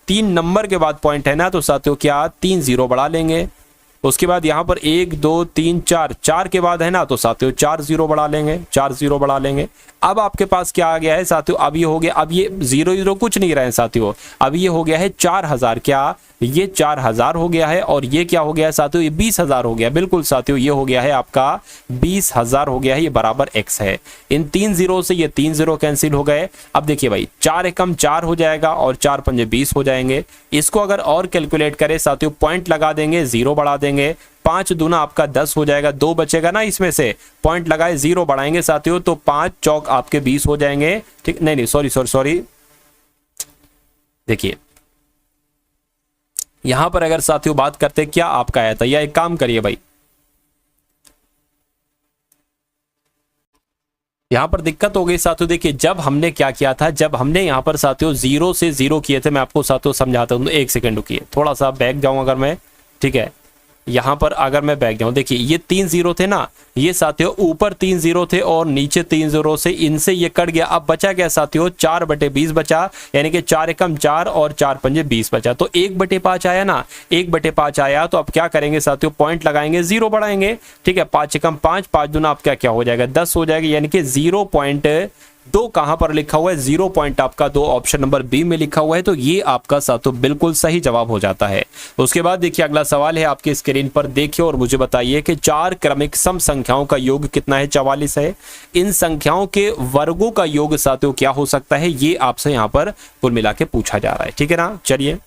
3 नंबर के बाद पॉइंट है ना, तो साथियों क्या 3 0 बढ़ा लेंगे, उसके बाद यहाँ पर 1 2 3 4, 4 के बाद है ना, तो साथियों 4 0 बढ़ा लेंगे, 4 0 बढ़ा लेंगे। अब आपके पास क्या आ गया है साथियों, अब ये हो गया, अब ये 0 0 कुछ नहीं रहे साथियों, अब ये हो गया है 4000, क्या ये 4000 हो गया है, और ये क्या हो गया है साथियों, ये 20000 हो गया, बिल्कुल साथियों ये हो गया है आपका 20000 हो गया है, ये बराबर x है। इन 3 0 से ये 3 0 कैंसिल हो गए। अब देखिए भाई 4 एकम 4 हो जाएगा और 4 पंजे 20 हो जाएंगे। इसको अगर और कैलकुलेट करें साथियों, पॉइंट लगा देंगे, 0 बढ़ा देंगे, 5 दूना आपका 10 हो जाएगा, 2 बचेगा ना इसमें से, पॉइंट लगाए 0 बढ़ाएंगे साथियों, तो 5 चौक आपके 20 हो जाएंगे, ठीक, नहीं सॉरी, देखिए यहां पर अगर साथियों बात करते क्या आपका आया था, या एक काम करिए भाई, यहां पर दिक्कत हो गई साथियों। देखिए जब हमने क्या किया था, जब हमने यहां पर साथियों 0 से 0 किए थे, मैं आपको साथियों समझाता हूं, 1 सेकंड रुकिए, थोड़ा सा बैक जाऊं अगर मैं, ठीक है, यहां पर अगर मैं बैक जाऊं, देखिए ये 3 0 थे ना, ये साथियों ऊपर 3 0 थे और नीचे 3 0 से इनसे ये कट गया। अब बचा क्या साथियों, 4/20 बचा, यानी कि 4 एकम 4 और 4 पंजे 20 बचा, तो 1/5 आया ना, 1/5 आया। तो अब क्या करेंगे साथियों, पॉइंट लगाएंगे, 0 बढ़ाएंगे, ठीक है, 5 एकम 5, 5 दूना आपका क्या हो जाएगा, 10 हो जाएगा, यानी कि 0.2 कहां पर लिखा हुआ है, 0 पॉइंट आपका 2 ऑप्शन नंबर बी में लिखा हुआ है, तो ये आपका साथियों बिल्कुल सही जवाब हो जाता है। उसके बाद देखिए अगला सवाल है आपकी स्क्रीन पर, देखिए और मुझे बताइए कि 4 क्रमिक सम संख्याओं का योग कितना है, 44 है। इन संख्याओं के वर्गों का योग साथियों क्या हो सकता है, ये आपसे यहां पर कुल मिला के पूछा जा रहा है, ठीक है ना। चलिए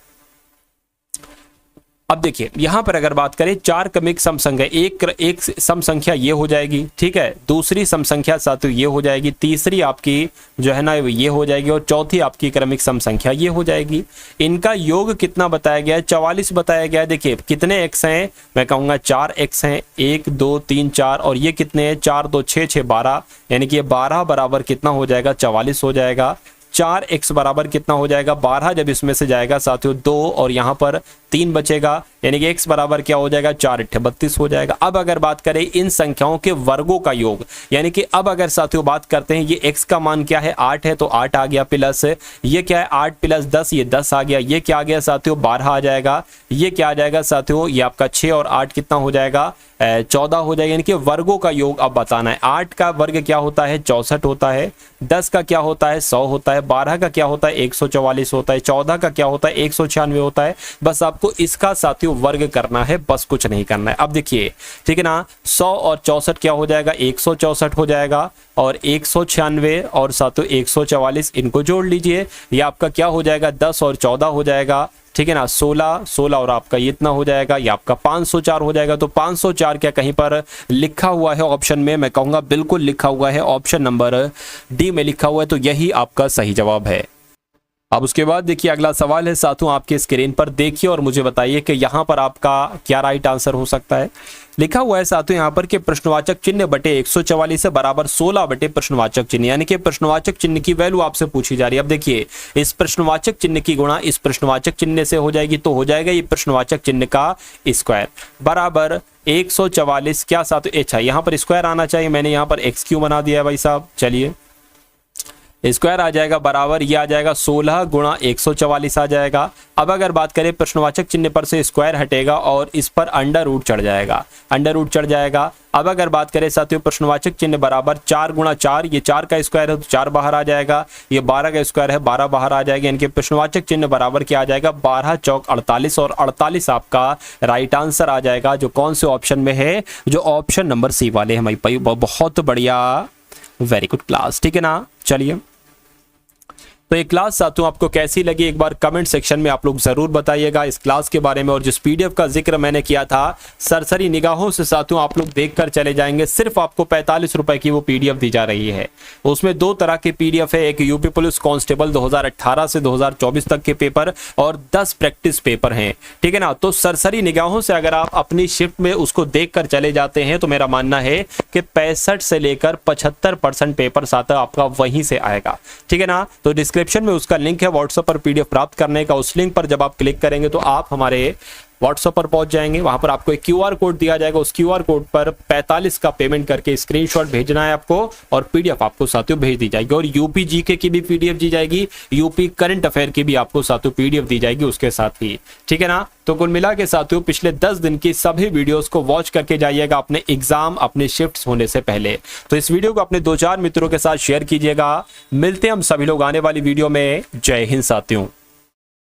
अब देखिए यहां पर अगर बात करें 4 क्रमिक सम संख्या, एक सम संख्या ये हो जाएगी, ठीक है, दूसरी सम संख्या साथियों ये हो जाएगी, तीसरी आपकी जो है ना ये हो जाएगी, और चौथी आपकी क्रमिक सम संख्या ये हो जाएगी। इनका योग कितना बताया गया है, 44 बताया गया है। देखिए कितने x हैं, मैं कहूंगा 4 x हैं, 1 2 3 4, और ये कितने हैं, 4 2 6 6 12, यानी कि ये 12 बराबर कितना हो जाएगा, 44 हो जाएगा। 4x बराबर कितना हो जाएगा 12, जब इसमें से जाएगा साथियों 2 और यहाँ पर 3 बचेगा, यानी कि x बराबर क्या हो जाएगा 4 × 32 हो जाएगा। अब अगर बात करें इन संख्याओं के वर्गों का योग, यानी कि अब अगर साथियों बात करते हैं ये x का मान क्या है 8 है, तो 8 आ गया, प्लस ये क्या है 8 + 10, ये 10 आ गया, ये क्या आ गया साथियों 12 आ जाएगा, ये क्या आ जाएगा साथियों ये आपका 6 और 8 कितना हो जाएगा 14 हो जाएगा। यानी कि वर्गों का योग अब बताना है। 8 का वर्ग क्या होता है 64 होता है, 10 का क्या होता है 100 होता है, 12 का क्या होता है 144 होता है, 14 का क्या होता है 196 होता है। बस आपको इसका साथियों वर्ग करना है, बस कुछ नहीं करना है। अब देखिए ठीक है ना, 100 और 64 क्या हो जाएगा 164 हो जाएगा, और 196 और साथियों 144 इनको जोड़ लीजिए, ये आपका क्या हो जाएगा 10 और 14 हो जाएगा, ठीक है ना, 16 और आपका ये इतना हो जाएगा, ये आपका 504 हो जाएगा। तो 504 क्या कहीं पर लिखा हुआ है ऑप्शन में? मैं कहूँगा बिल्कुल लिखा हुआ है, ऑप्शन नंबर डी में लिखा हुआ है, तो यही आपका सही जवाब है। अब उसके बाद देखिए अगला सवाल है साथियों आपके स्क्रीन पर देखिए और मुझे बताइए कि यहाँ पर आपका क्या राइट आंसर हो सकता है। लिखा हुआ है साथियों यहाँ पर कि प्रश्नवाचक चिन्ह बटे 144 से बराबर 16 बटे प्रश्नवाचक चिन्ह, यानी कि प्रश्नवाचक चिन्ह की वैल्यू आपसे पूछी जा रही है। अब देखिए इस प्रश्नवाचक चिन्ह की गुणा इस प्रश्नवाचक चिन्ह से हो जाएगी, तो हो जाएगा ये प्रश्नवाचक चिन्ह का स्क्वायर बराबर 144 क्या साथियों, अच्छा यहाँ पर स्क्वायर आना चाहिए, मैंने यहाँ पर एक्स क्यू बना दिया है भाई साहब, चलिए स्क्वायर आ जाएगा बराबर ये आ जाएगा 16 × 144 आ जाएगा। अब अगर बात करें प्रश्नवाचक चिन्ह पर से स्क्वायर हटेगा और इस पर अंडर रूट चढ़ जाएगा, अंडर रूट चढ़ जाएगा। अब अगर बात करें साथियों प्रश्नवाचक चिन्ह बराबर 4 × 4, ये 4 का स्क्वायर है तो 4 बाहर आ जाएगा, ये 12 का स्क्वायर है 12 बाहर आ जाएगा, यानी कि प्रश्नवाचक चिन्ह बराबर क्या आ जाएगा 12 चौक 48, और 48 आपका राइट आंसर आ जाएगा, जो कौन से ऑप्शन में है, जो ऑप्शन नंबर सी वाले हैं भाई। बहुत बढ़िया, वेरी गुड क्लास, ठीक है ना। चलिए तो ये क्लास साथियों आपको कैसी लगी एक बार कमेंट सेक्शन में आप लोग जरूर बताइएगा इस क्लास के बारे में। और जिस पीडीएफ का जिक्र मैंने किया था सरसरी निगाहों से साथियों आप लोग देखकर चले जाएंगे, सिर्फ आपको 45 रुपए की वो पीडीएफ दी जा रही है। उसमें 2 तरह के पीडीएफ है, एक यूपी पुलिस कांस्टेबल 2018 से 2024 तक के पेपर और 10 प्रैक्टिस पेपर हैं, ठीक है ना। तो सरसरी निगाहों से अगर आप अपनी शिफ्ट में उसको देखकर चले जाते हैं तो मेरा मानना है कि 65 से लेकर 75% पेपर साथियों आपका वहीं से आएगा, ठीक है ना। तो डिस्क्रिप्शन में उसका लिंक है व्हाट्सएप पर पीडीएफ प्राप्त करने का, उस लिंक पर जब आप क्लिक करेंगे तो आप हमारे व्हाट्सएप पर पहुंच जाएंगे, वहां पर आपको एक क्यूआर कोड दिया जाएगा, उस क्यूआर कोड पर 45 का पेमेंट करके स्क्रीनशॉट भेजना है आपको और पीडीएफ आपको साथियों भेज दी जाएगी। और यूपी जीके की भी पीडीएफ दी जाएगी, यूपी करंट अफेयर की भी आपको साथियों पीडीएफ दी जाएगी उसके साथ ही, ठीक है ना। तो कुल मिला के साथियों पिछले 10 दिन की सभी वीडियोस को वॉच करके जाइएगा अपने एग्जाम अपने शिफ्ट्स होने से पहले। तो इस वीडियो को अपने 2-4 मित्रों के साथ शेयर कीजिएगा। मिलते हैं हम सभी लोग आने वाली वीडियो में। जय हिंद साथियों।